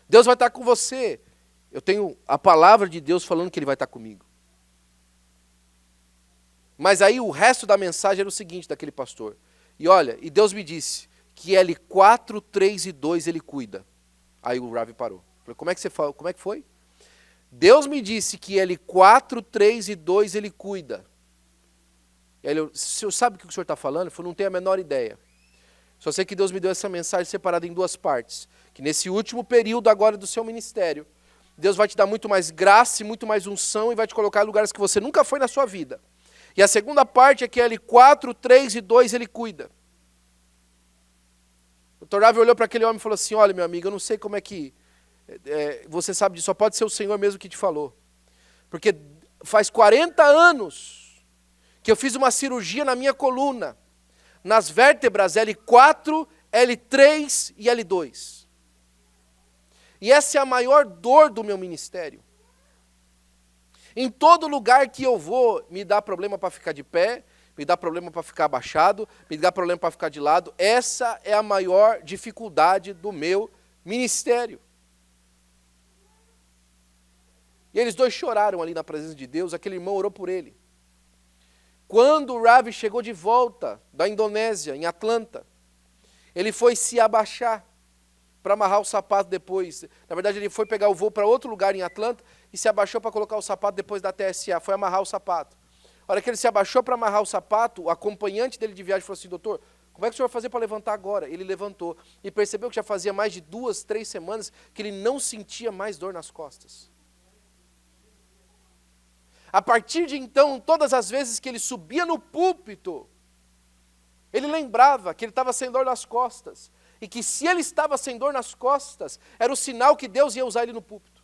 Deus vai estar com você. Eu tenho a palavra de Deus falando que Ele vai estar comigo. Mas aí o resto da mensagem era o seguinte daquele pastor. E olha, e Deus me disse que L4, 3 e 2 Ele cuida. Aí o Ravi parou. Falei, como é que você fala? Como é que foi? Deus me disse que L4, 3 e 2 Ele cuida. E aí, o senhor sabe o que o senhor está falando? Eu falei, não tenho a menor ideia. Só sei que Deus me deu essa mensagem separada em duas partes. Que nesse último período agora do seu ministério, Deus vai te dar muito mais graça e muito mais unção e vai te colocar em lugares que você nunca foi na sua vida. E a segunda parte é que L4, 3 e 2 Ele cuida. O Dr. Ravi olhou para aquele homem e falou assim, olha meu amigo, eu não sei como é que você sabe disso, só pode ser o Senhor mesmo que te falou. Porque faz 40 anos que eu fiz uma cirurgia na minha coluna, nas vértebras L4, L3 e L2. E essa é a maior dor do meu ministério. Em todo lugar que eu vou, me dá problema para ficar de pé, me dá problema para ficar abaixado, me dá problema para ficar de lado. Essa é a maior dificuldade do meu ministério. E eles dois choraram ali na presença de Deus, aquele irmão orou por ele. Quando o Ravi chegou de volta da Indonésia, em Atlanta, ele foi se abaixar para amarrar o sapato depois. Na verdade, ele foi pegar o voo para outro lugar em Atlanta e se abaixou para colocar o sapato depois da TSA, foi amarrar o sapato. A hora que ele se abaixou para amarrar o sapato, o acompanhante dele de viagem falou assim, doutor, como é que o senhor vai fazer para levantar agora? Ele levantou e percebeu que já fazia mais de 2, 3 semanas que ele não sentia mais dor nas costas. A partir de então, todas as vezes que ele subia no púlpito, ele lembrava que ele estava sem dor nas costas. E que se ele estava sem dor nas costas, era o sinal que Deus ia usar ele no púlpito.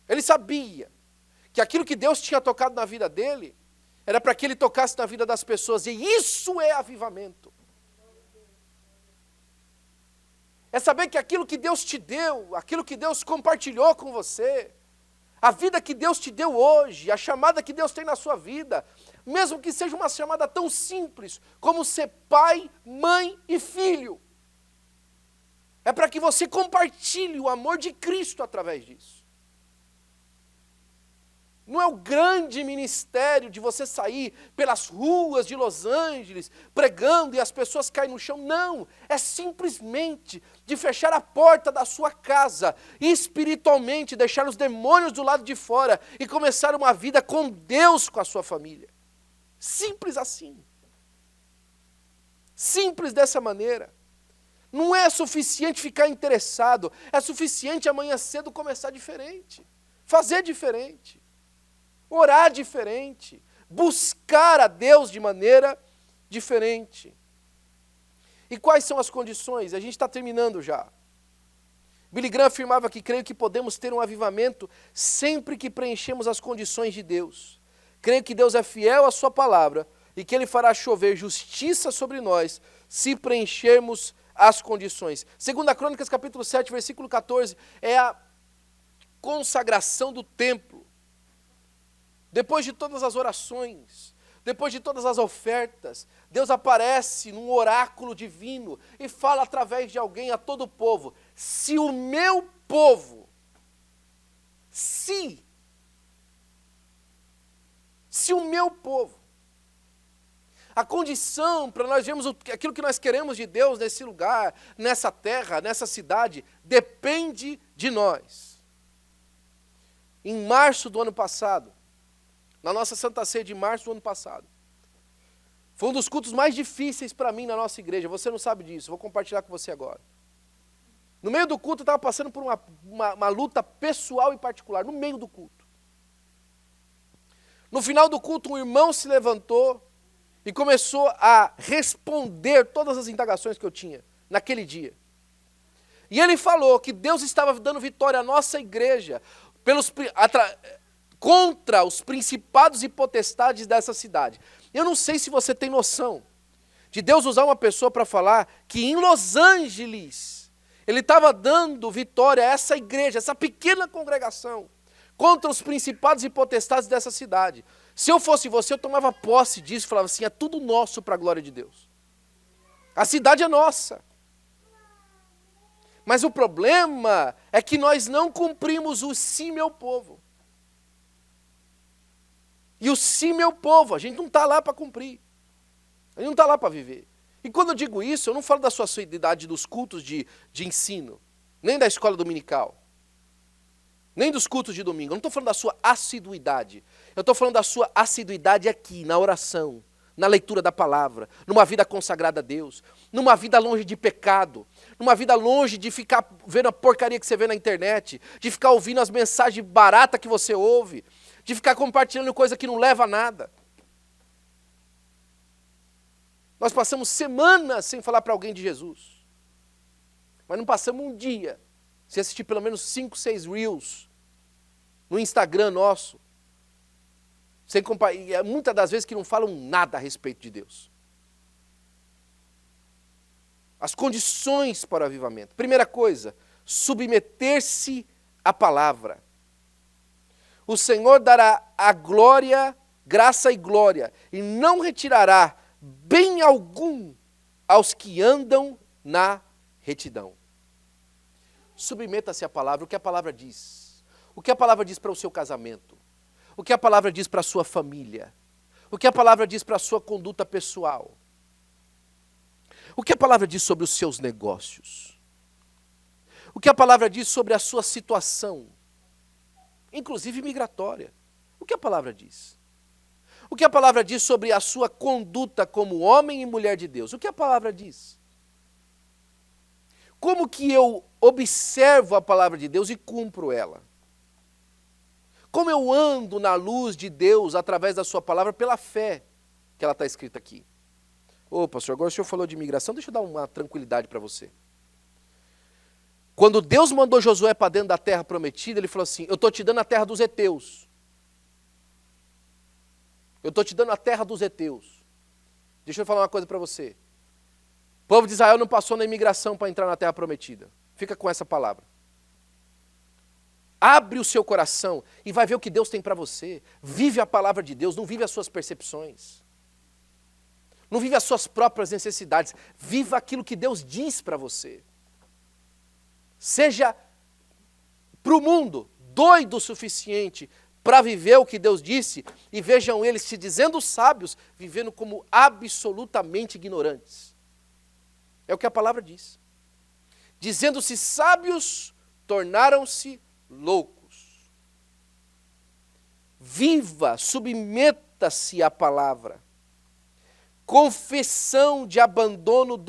Ele sabia que aquilo que Deus tinha tocado na vida dele, era para que ele tocasse na vida das pessoas. E isso é avivamento. É saber que aquilo que Deus te deu, aquilo que Deus compartilhou com você, a vida que Deus te deu hoje, a chamada que Deus tem na sua vida, mesmo que seja uma chamada tão simples como ser pai, mãe e filho, é para que você compartilhe o amor de Cristo através disso. Não é o grande ministério de você sair pelas ruas de Los Angeles pregando e as pessoas caem no chão. Não, é simplesmente de fechar a porta da sua casa e espiritualmente deixar os demônios do lado de fora e começar uma vida com Deus com a sua família. Simples assim. Simples dessa maneira. Não é suficiente ficar interessado, é suficiente amanhã cedo começar diferente, fazer diferente. Orar diferente, buscar a Deus de maneira diferente. E quais são as condições? A gente está terminando já. Billy Graham afirmava que creio que podemos ter um avivamento sempre que preenchemos as condições de Deus. Creio que Deus é fiel à sua palavra e que Ele fará chover justiça sobre nós se preenchermos as condições. 2 Crônicas capítulo 7, versículo 14, é a consagração do templo. Depois de todas as orações, depois de todas as ofertas, Deus aparece num oráculo divino e fala através de alguém a todo o povo: se o meu povo, se o meu povo, a condição para nós vermos aquilo que nós queremos de Deus nesse lugar, nessa terra, nessa cidade, depende de nós. Em março do ano passado, na nossa Santa Ceia de março do ano passado, foi um dos cultos mais difíceis para mim na nossa igreja. Você não sabe disso, vou compartilhar com você agora. No meio do culto eu estava passando por uma luta pessoal e particular, no meio do culto. No final do culto, um irmão se levantou e começou a responder todas as indagações que eu tinha naquele dia. E ele falou que Deus estava dando vitória à nossa igreja contra os principados e potestades dessa cidade. Eu não sei se você tem noção de Deus usar uma pessoa para falar que em Los Angeles Ele estava dando vitória a essa igreja, essa pequena congregação, contra os principados e potestades dessa cidade. Se eu fosse você, eu tomava posse disso e falava assim: é tudo nosso para a glória de Deus. A cidade é nossa. Mas o problema é que nós não cumprimos o sim, meu povo. E o sim, meu povo, a gente não está lá para cumprir. A gente não está lá para viver. E quando eu digo isso, eu não falo da sua assiduidade dos cultos de ensino, nem da escola dominical, nem dos cultos de domingo. Eu não estou falando da sua assiduidade. Eu estou falando da sua assiduidade aqui, na oração, na leitura da palavra, numa vida consagrada a Deus, numa vida longe de pecado, numa vida longe de ficar vendo a porcaria que você vê na internet, de ficar ouvindo as mensagens baratas que você ouve, de ficar compartilhando coisa que não leva a nada. Nós passamos semanas sem falar para alguém de Jesus. Mas não passamos um dia sem assistir pelo menos 5, 6 reels no Instagram nosso. Muitas das vezes que não falam nada a respeito de Deus. As condições para o avivamento. Primeira coisa, submeter-se à palavra. O Senhor dará a glória, graça e glória, e não retirará bem algum aos que andam na retidão. Submeta-se à palavra, o que a palavra diz. O que a palavra diz para o seu casamento. O que a palavra diz para a sua família. O que a palavra diz para a sua conduta pessoal. O que a palavra diz sobre os seus negócios. O que a palavra diz sobre a sua situação, inclusive migratória. O que a palavra diz? O que a palavra diz sobre a sua conduta como homem e mulher de Deus? O que a palavra diz? Como que eu observo a palavra de Deus e cumpro ela? Como eu ando na luz de Deus através da sua palavra pela fé que ela está escrita aqui? Ô pastor, agora o senhor falou de imigração, deixa eu dar uma tranquilidade para você. Quando Deus mandou Josué para dentro da terra prometida, Ele falou assim: eu estou te dando a terra dos heteus. Eu estou te dando a terra dos heteus. Deixa eu falar uma coisa para você. O povo de Israel não passou na imigração para entrar na terra prometida. Fica com essa palavra. Abre o seu coração e vai ver o que Deus tem para você. Vive a palavra de Deus, não vive as suas percepções. Não vive as suas próprias necessidades. Viva aquilo que Deus diz para você. Seja para o mundo doido o suficiente para viver o que Deus disse, e vejam eles se dizendo sábios, vivendo como absolutamente ignorantes. É o que a palavra diz. Dizendo-se sábios, tornaram-se loucos. Viva, submeta-se à palavra. Confissão de abandono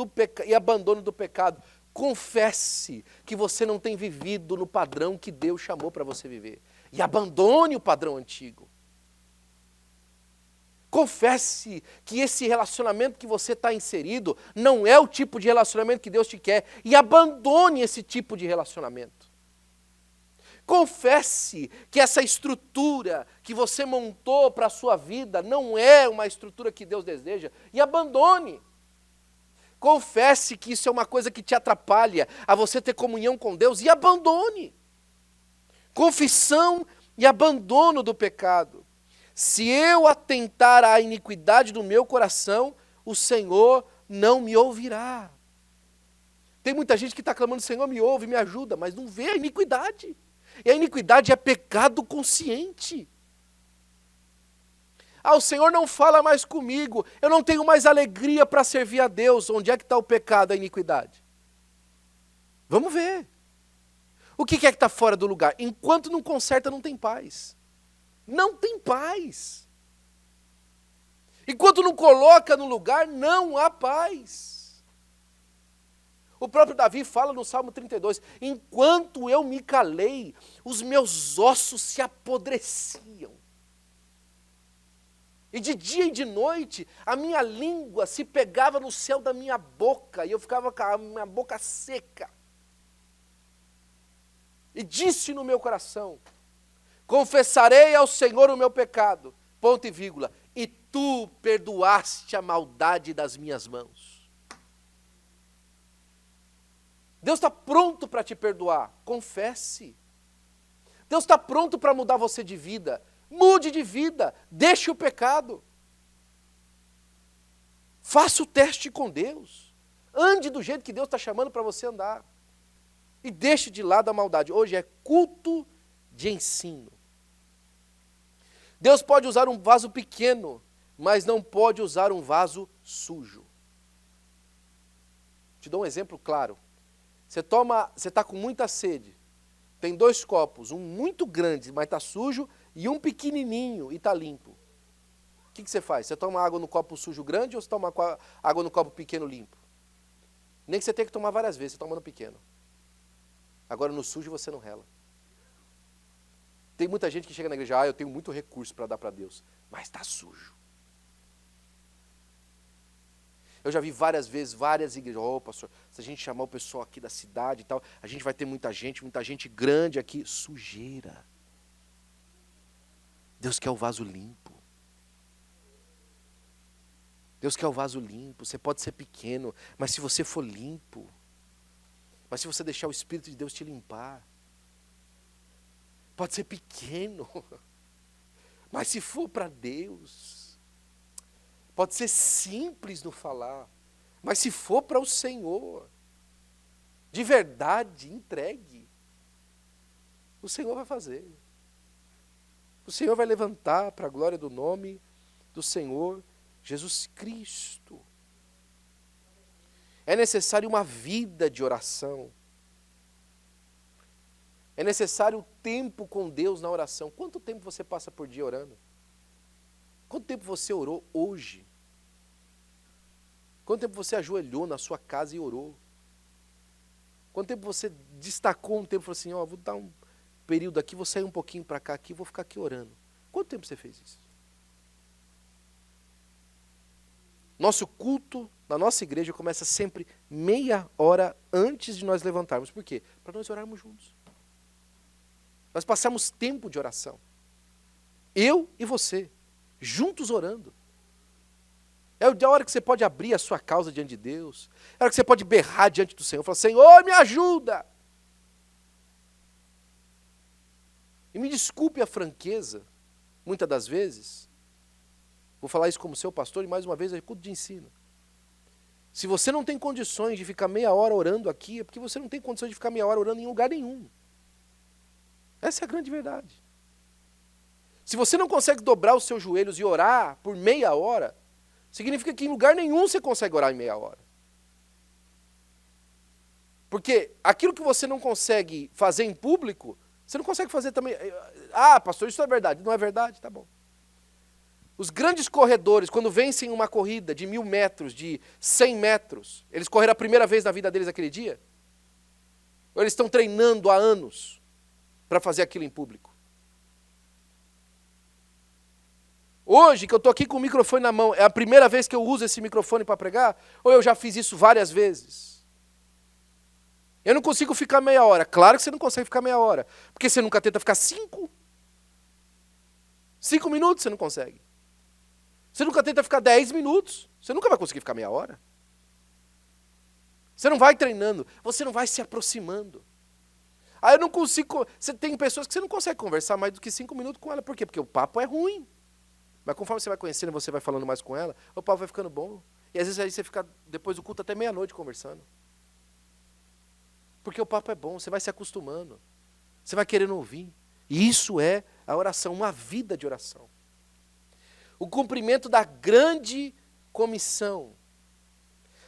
e abandono do pecado. Confesse que você não tem vivido no padrão que Deus chamou para você viver. E abandone o padrão antigo. Confesse que esse relacionamento que você está inserido não é o tipo de relacionamento que Deus te quer. E abandone esse tipo de relacionamento. Confesse que essa estrutura que você montou para a sua vida não é uma estrutura que Deus deseja. E abandone. Confesse que isso é uma coisa que te atrapalha a você ter comunhão com Deus. E abandone. Confissão e abandono do pecado. Se eu atentar à iniquidade do meu coração, o Senhor não me ouvirá. Tem muita gente que está clamando, Senhor, me ouve, me ajuda, mas não vê a iniquidade. E a iniquidade é pecado consciente. Ah, o Senhor não fala mais comigo, eu não tenho mais alegria para servir a Deus. Onde é que está o pecado, a iniquidade? Vamos ver. O que é que está fora do lugar? Enquanto não conserta, não tem paz. Não tem paz. Enquanto não coloca no lugar, não há paz. O próprio Davi fala no Salmo 32, enquanto eu me calei, os meus ossos se apodreciam. E de dia e de noite, a minha língua se pegava no céu da minha boca, e eu ficava com a minha boca seca. E disse no meu coração, confessarei ao Senhor o meu pecado, ponto e vírgula, e tu perdoaste a maldade das minhas mãos. Deus está pronto para te perdoar, confesse. Deus está pronto para mudar você de vida, mude de vida, deixe o pecado. Faça o teste com Deus, ande do jeito que Deus está chamando para você andar. E deixe de lado a maldade. Hoje é culto de ensino. Deus pode usar um vaso pequeno, mas não pode usar um vaso sujo. Te dou um exemplo claro. Você está com muita sede. Tem 2 copos, um muito grande, mas está sujo, e um pequenininho e está limpo. O que você faz? Você toma água no copo sujo grande ou você toma água no copo pequeno limpo? Nem que você tenha que tomar várias vezes, você toma no pequeno. Agora no sujo você não rela. Tem muita gente que chega na igreja, eu tenho muito recurso para dar para Deus, mas está sujo. Eu já vi várias vezes, várias igrejas, pastor, se a gente chamar o pessoal aqui da cidade e tal, a gente vai ter muita gente grande aqui, sujeira. Deus quer o vaso limpo. Deus quer o vaso limpo, você pode ser pequeno, mas se você for limpo, mas se você deixar o Espírito de Deus te limpar, pode ser pequeno, mas se for para Deus, pode ser simples no falar, mas se for para o Senhor, de verdade, entregue, o Senhor vai fazer. O Senhor vai levantar para a glória do nome do Senhor Jesus Cristo. É necessário uma vida de oração. É necessário tempo com Deus na oração. Quanto tempo você passa por dia orando? Quanto tempo você orou hoje? Quanto tempo você ajoelhou na sua casa e orou? Quanto tempo você destacou um tempo e falou assim, vou dar um período aqui, vou sair um pouquinho para cá aqui, vou ficar aqui orando. Quanto tempo você fez isso? Nosso culto na nossa igreja começa sempre meia hora antes de nós levantarmos. Por quê? Para nós orarmos juntos. Nós passamos tempo de oração. Eu e você, juntos orando. É a hora que você pode abrir a sua causa diante de Deus. É a hora que você pode berrar diante do Senhor. Falar, Senhor, me ajuda. E me desculpe a franqueza, muitas das vezes. Vou falar isso como seu pastor e mais uma vez é culto de ensino. Se você não tem condições de ficar meia hora orando aqui, é porque você não tem condições de ficar meia hora orando em lugar nenhum. Essa é a grande verdade. Se você não consegue dobrar os seus joelhos e orar por meia hora, significa que em lugar nenhum você consegue orar em meia hora. Porque aquilo que você não consegue fazer em público, você não consegue fazer também. Ah, pastor, isso é verdade. Não é verdade? Tá bom. Os grandes corredores, quando vencem uma corrida de 1000 metros, de 100 metros, eles correram a primeira vez na vida deles aquele dia? Ou eles estão treinando há anos para fazer aquilo em público? Hoje, que eu estou aqui com o microfone na mão, é a primeira vez que eu uso esse microfone para pregar? Ou eu já fiz isso várias vezes? Eu não consigo ficar meia hora. Claro que você não consegue ficar meia hora. Porque você nunca tenta ficar 5 minutos, você não consegue. Você nunca tenta ficar 10 minutos. Você nunca vai conseguir ficar meia hora. Você não vai treinando. Você não vai se aproximando. Aí eu não consigo... Você tem pessoas que você não consegue conversar mais do que 5 minutos com ela. Por quê? Porque o papo é ruim. Mas conforme você vai conhecendo, você vai falando mais com ela, o papo vai ficando bom. E às vezes aí você fica, depois do culto, até meia-noite conversando. Porque o papo é bom, você vai se acostumando. Você vai querendo ouvir. E isso é a oração, uma vida de oração. O cumprimento da grande comissão.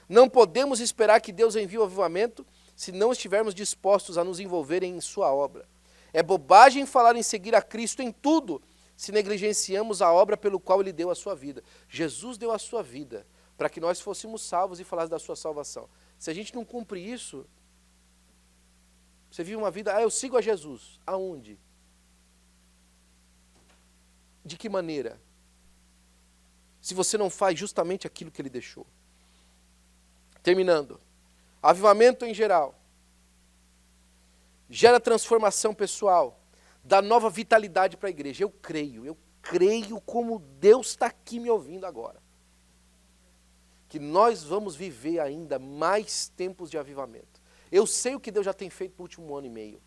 Não podemos esperar que Deus envie o avivamento se não estivermos dispostos a nos envolver em sua obra. É bobagem falar em seguir a Cristo em tudo, se negligenciamos a obra pelo qual Ele deu a sua vida. Jesus deu a sua vida para que nós fôssemos salvos e falasse da sua salvação. Se a gente não cumpre isso, você vive uma vida, eu sigo a Jesus. Aonde? De que maneira? Se você não faz justamente aquilo que Ele deixou. Terminando. Avivamento em geral. Gera transformação pessoal. Dá nova vitalidade para a igreja. Eu creio como Deus está aqui me ouvindo agora. Que nós vamos viver ainda mais tempos de avivamento. Eu sei o que Deus já tem feito no último ano e meio.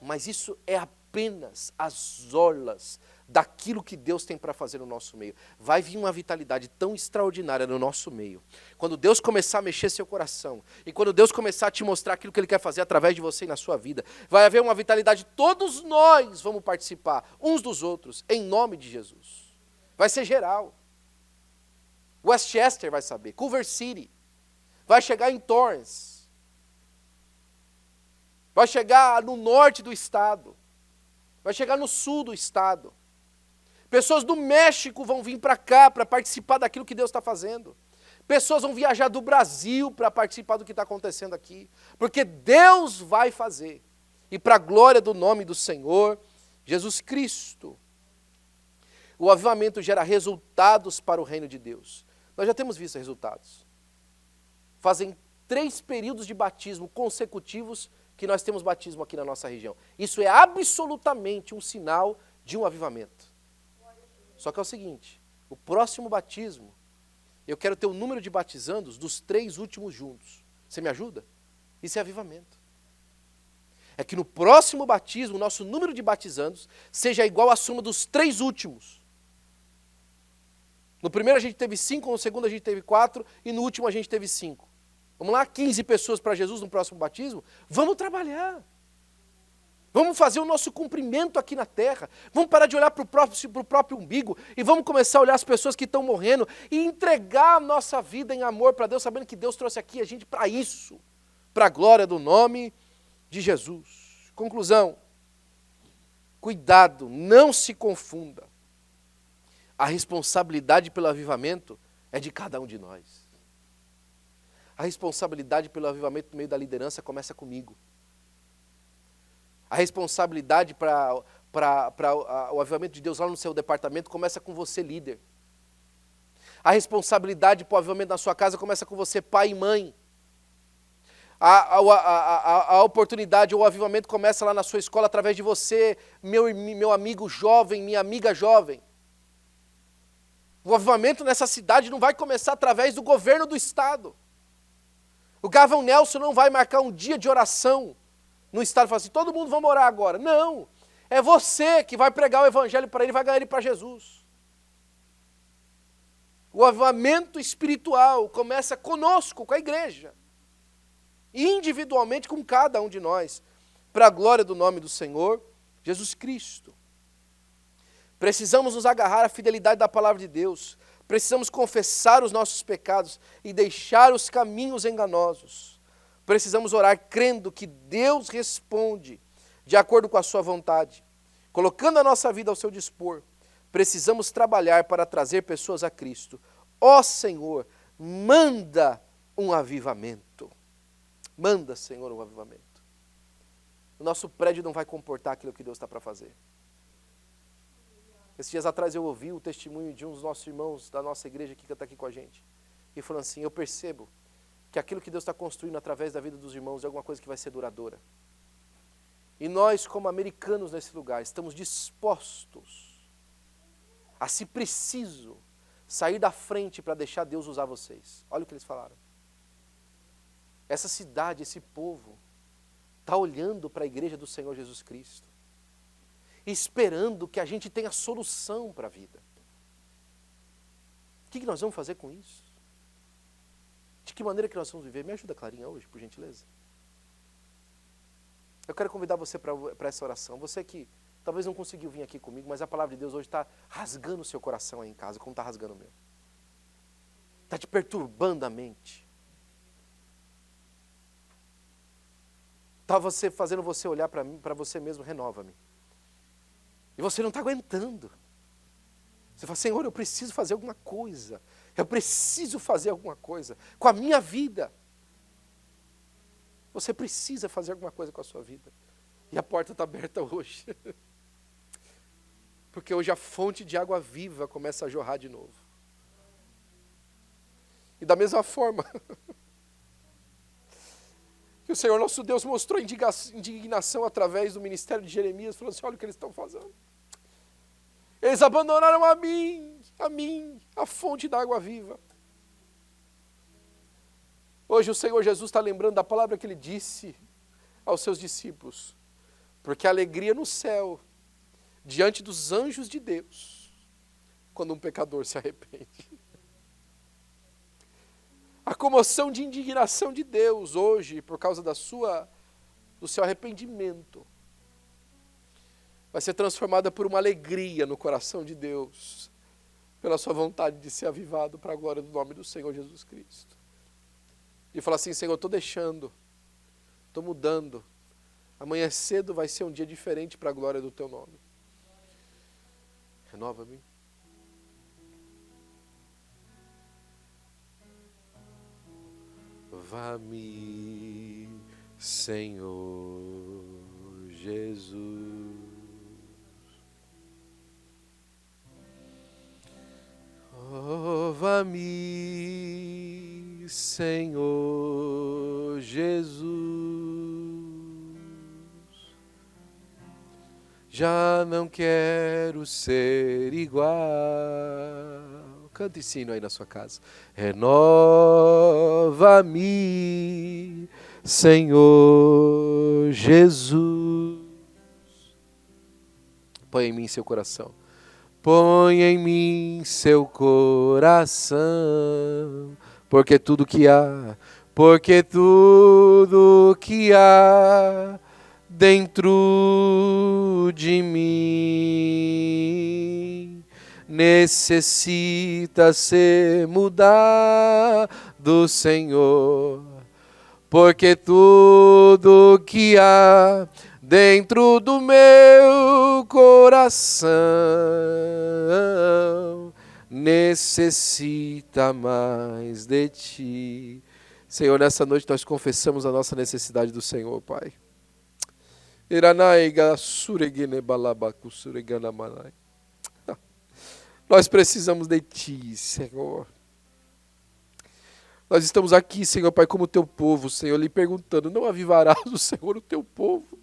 Mas isso é apenas as orlas daquilo que Deus tem para fazer no nosso meio. Vai vir uma vitalidade tão extraordinária no nosso meio. Quando Deus começar a mexer seu coração, e quando Deus começar a te mostrar aquilo que Ele quer fazer através de você e na sua vida, vai haver uma vitalidade, todos nós vamos participar, uns dos outros, em nome de Jesus. Vai ser geral. Westchester vai saber, Culver City, vai chegar em Torrance, vai chegar no norte do estado, vai chegar no sul do estado. Pessoas do México vão vir para cá para participar daquilo que Deus está fazendo. Pessoas vão viajar do Brasil para participar do que está acontecendo aqui. Porque Deus vai fazer. E para a glória do nome do Senhor Jesus Cristo. O avivamento gera resultados para o reino de Deus. Nós já temos visto resultados. Fazem 3 períodos de batismo consecutivos que nós temos batismo aqui na nossa região. Isso é absolutamente um sinal de um avivamento. Só que é o seguinte, o próximo batismo, eu quero ter o número de batizandos dos 3 últimos juntos. Você me ajuda? Isso é avivamento. É que no próximo batismo, o nosso número de batizandos seja igual à soma dos 3 últimos. No primeiro a gente teve 5, no segundo a gente teve 4 e no último a gente teve 5. Vamos lá, 15 pessoas para Jesus no próximo batismo? Vamos trabalhar. Vamos fazer o nosso cumprimento aqui na terra. Vamos parar de olhar para o próprio umbigo e vamos começar a olhar as pessoas que estão morrendo e entregar a nossa vida em amor para Deus, sabendo que Deus trouxe aqui a gente para isso, para a glória do nome de Jesus. Conclusão. Cuidado, não se confunda. A responsabilidade pelo avivamento é de cada um de nós. A responsabilidade pelo avivamento no meio da liderança começa comigo. A responsabilidade para o avivamento de Deus lá no seu departamento começa com você, líder. A responsabilidade para o avivamento na sua casa começa com você, pai e mãe. A oportunidade ou o avivamento começa lá na sua escola através de você, meu amigo jovem, minha amiga jovem. O avivamento nessa cidade não vai começar através do governo do estado. O Gavin Nelson não vai marcar um dia de oração no estado e falar assim, todo mundo vai orar agora. Não, é você que vai pregar o evangelho para ele e vai ganhar ele para Jesus. O avivamento espiritual começa conosco, com a igreja. Individualmente com cada um de nós, para a glória do nome do Senhor Jesus Cristo. Precisamos nos agarrar à fidelidade da palavra de Deus. Precisamos confessar os nossos pecados e deixar os caminhos enganosos. Precisamos orar crendo que Deus responde de acordo com a sua vontade. Colocando a nossa vida ao seu dispor, precisamos trabalhar para trazer pessoas a Cristo. Ó Senhor, manda um avivamento. Manda, Senhor, um avivamento. O nosso prédio não vai comportar aquilo que Deus está para fazer. Esses dias atrás eu ouvi o testemunho de um dos nossos irmãos da nossa igreja que está aqui com a gente. E falando assim, eu percebo que aquilo que Deus está construindo através da vida dos irmãos é alguma coisa que vai ser duradoura. E nós, como americanos nesse lugar, estamos dispostos a, se preciso, sair da frente para deixar Deus usar vocês. Olha o que eles falaram. Essa cidade, esse povo, está olhando para a igreja do Senhor Jesus Cristo, esperando que a gente tenha solução para a vida. O que nós vamos fazer com isso? De que maneira que nós vamos viver? Me ajuda, Clarinha, hoje, por gentileza. Eu quero convidar você para essa oração. Você que talvez não conseguiu vir aqui comigo, mas a palavra de Deus hoje está rasgando o seu coração aí em casa, como está rasgando o meu. Está te perturbando a mente. Está fazendo você olhar para você mesmo, renova-me. E você não está aguentando. Você fala, Senhor, eu preciso fazer alguma coisa. Eu preciso fazer alguma coisa com a minha vida. Você precisa fazer alguma coisa com a sua vida. E a porta está aberta hoje. Porque hoje a fonte de água viva começa a jorrar de novo. E da mesma forma que o Senhor nosso Deus mostrou indignação através do ministério de Jeremias, falando assim, olha o que eles estão fazendo. Eles abandonaram a mim, a fonte da água viva. Hoje o Senhor Jesus está lembrando da palavra que Ele disse aos seus discípulos. Porque a alegria no céu, diante dos anjos de Deus, quando um pecador se arrepende. A comoção de indignação de Deus hoje, por causa do seu arrependimento, vai ser transformada por uma alegria no coração de Deus, pela sua vontade de ser avivado para a glória do nome do Senhor Jesus Cristo. E falar assim, Senhor, estou deixando, estou mudando, amanhã cedo vai ser um dia diferente para a glória do Teu nome. Renova-me. Vá-me, Senhor Jesus. Oh, vá-me, Senhor Jesus. Já não quero ser igual. Canta esse hino aí na sua casa. Renova-me, Senhor Jesus. Põe em mim seu coração. Põe em mim seu coração. Porque tudo que há dentro de mim necessita ser mudado, Senhor, porque tudo que há dentro do meu coração necessita mais de Ti. Senhor, nessa noite nós confessamos a nossa necessidade do Senhor, Pai. Nós precisamos de Ti, Senhor. Nós estamos aqui, Senhor Pai, como Teu povo, Senhor, lhe perguntando, não avivarás o Senhor o Teu povo?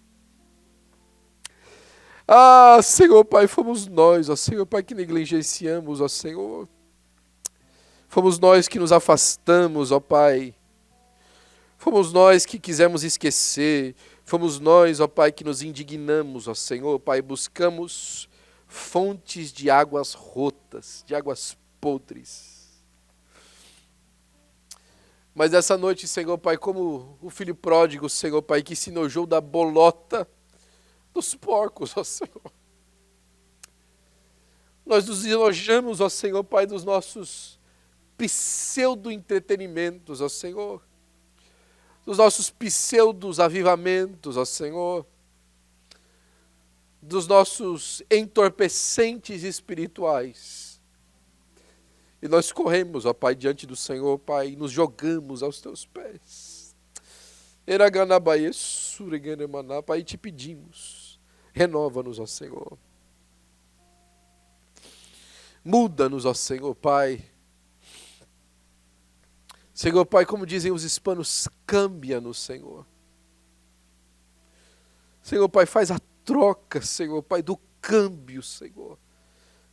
Ah, Senhor Pai, fomos nós, ó Senhor Pai, que negligenciamos, ó Senhor. Fomos nós que nos afastamos, ó Pai. Fomos nós que quisemos esquecer. Fomos nós, ó Pai, que nos indignamos, ó Senhor, Pai, buscamos fontes de águas rotas, de águas podres. Mas essa noite, Senhor, Pai, como o filho pródigo, Senhor, Pai, que se nojou da bolota dos porcos, ó Senhor. Nós nos enojamos, ó Senhor, Pai, dos nossos pseudo-entretenimentos, ó Senhor. Dos nossos pseudo-avivamentos, ó Senhor. Dos nossos entorpecentes espirituais. E nós corremos, ó Pai, diante do Senhor, Pai, e nos jogamos aos teus pés. Pai, te pedimos, renova-nos, ó Senhor. Muda-nos, ó Senhor, Pai. Senhor, Pai, como dizem os hispanos, cambia-nos, Senhor. Senhor, Pai, faz a troca, Senhor, Pai, do câmbio, Senhor.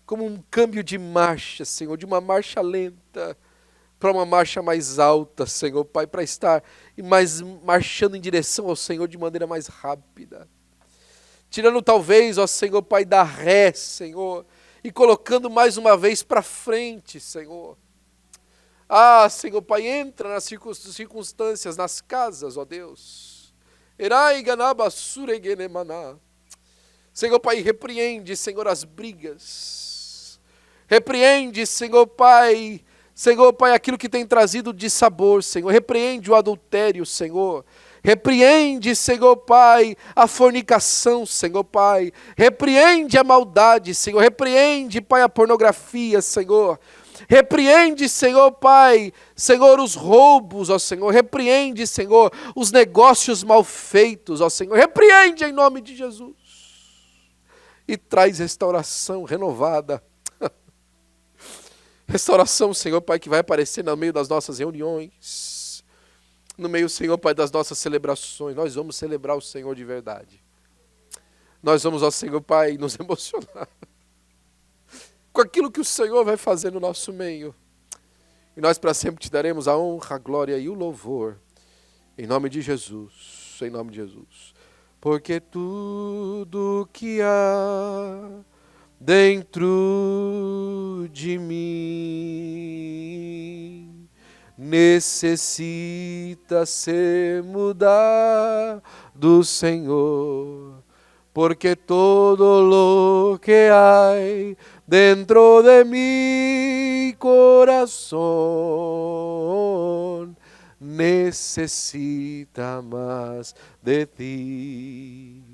Como um câmbio de marcha, Senhor, de uma marcha lenta para uma marcha mais alta, Senhor, Pai, para estar mais marchando em direção ao Senhor de maneira mais rápida. Tirando talvez, ó Senhor, Pai, da ré, Senhor, e colocando mais uma vez para frente, Senhor. Ah, Senhor, Pai, entra nas circunstâncias, nas casas, ó Deus. Senhor, Pai, repreende, Senhor, as brigas. Repreende, Senhor, Pai, aquilo que tem trazido dissabor, Senhor. Repreende o adultério, Senhor. Repreende, Senhor, Pai, a fornicação, Senhor, Pai. Repreende a maldade, Senhor. Repreende, Pai, a pornografia, Senhor. Repreende, Senhor, Pai, Senhor, os roubos, ó Senhor. Repreende, Senhor, os negócios mal feitos, ó Senhor. Repreende em nome de Jesus. E traz restauração renovada. Restauração, Senhor, Pai, que vai aparecer no meio das nossas reuniões. No meio, Senhor, Pai, das nossas celebrações. Nós vamos celebrar o Senhor de verdade. Nós vamos, ó Senhor, Pai, nos emocionar com aquilo que o Senhor vai fazer no nosso meio. E nós para sempre te daremos a honra, a glória e o louvor. Em nome de Jesus. Em nome de Jesus. Porque tudo que há dentro de mim necessita ser mudado, Senhor. Porque todo lo que hay dentro de mi corazón necesita más de ti.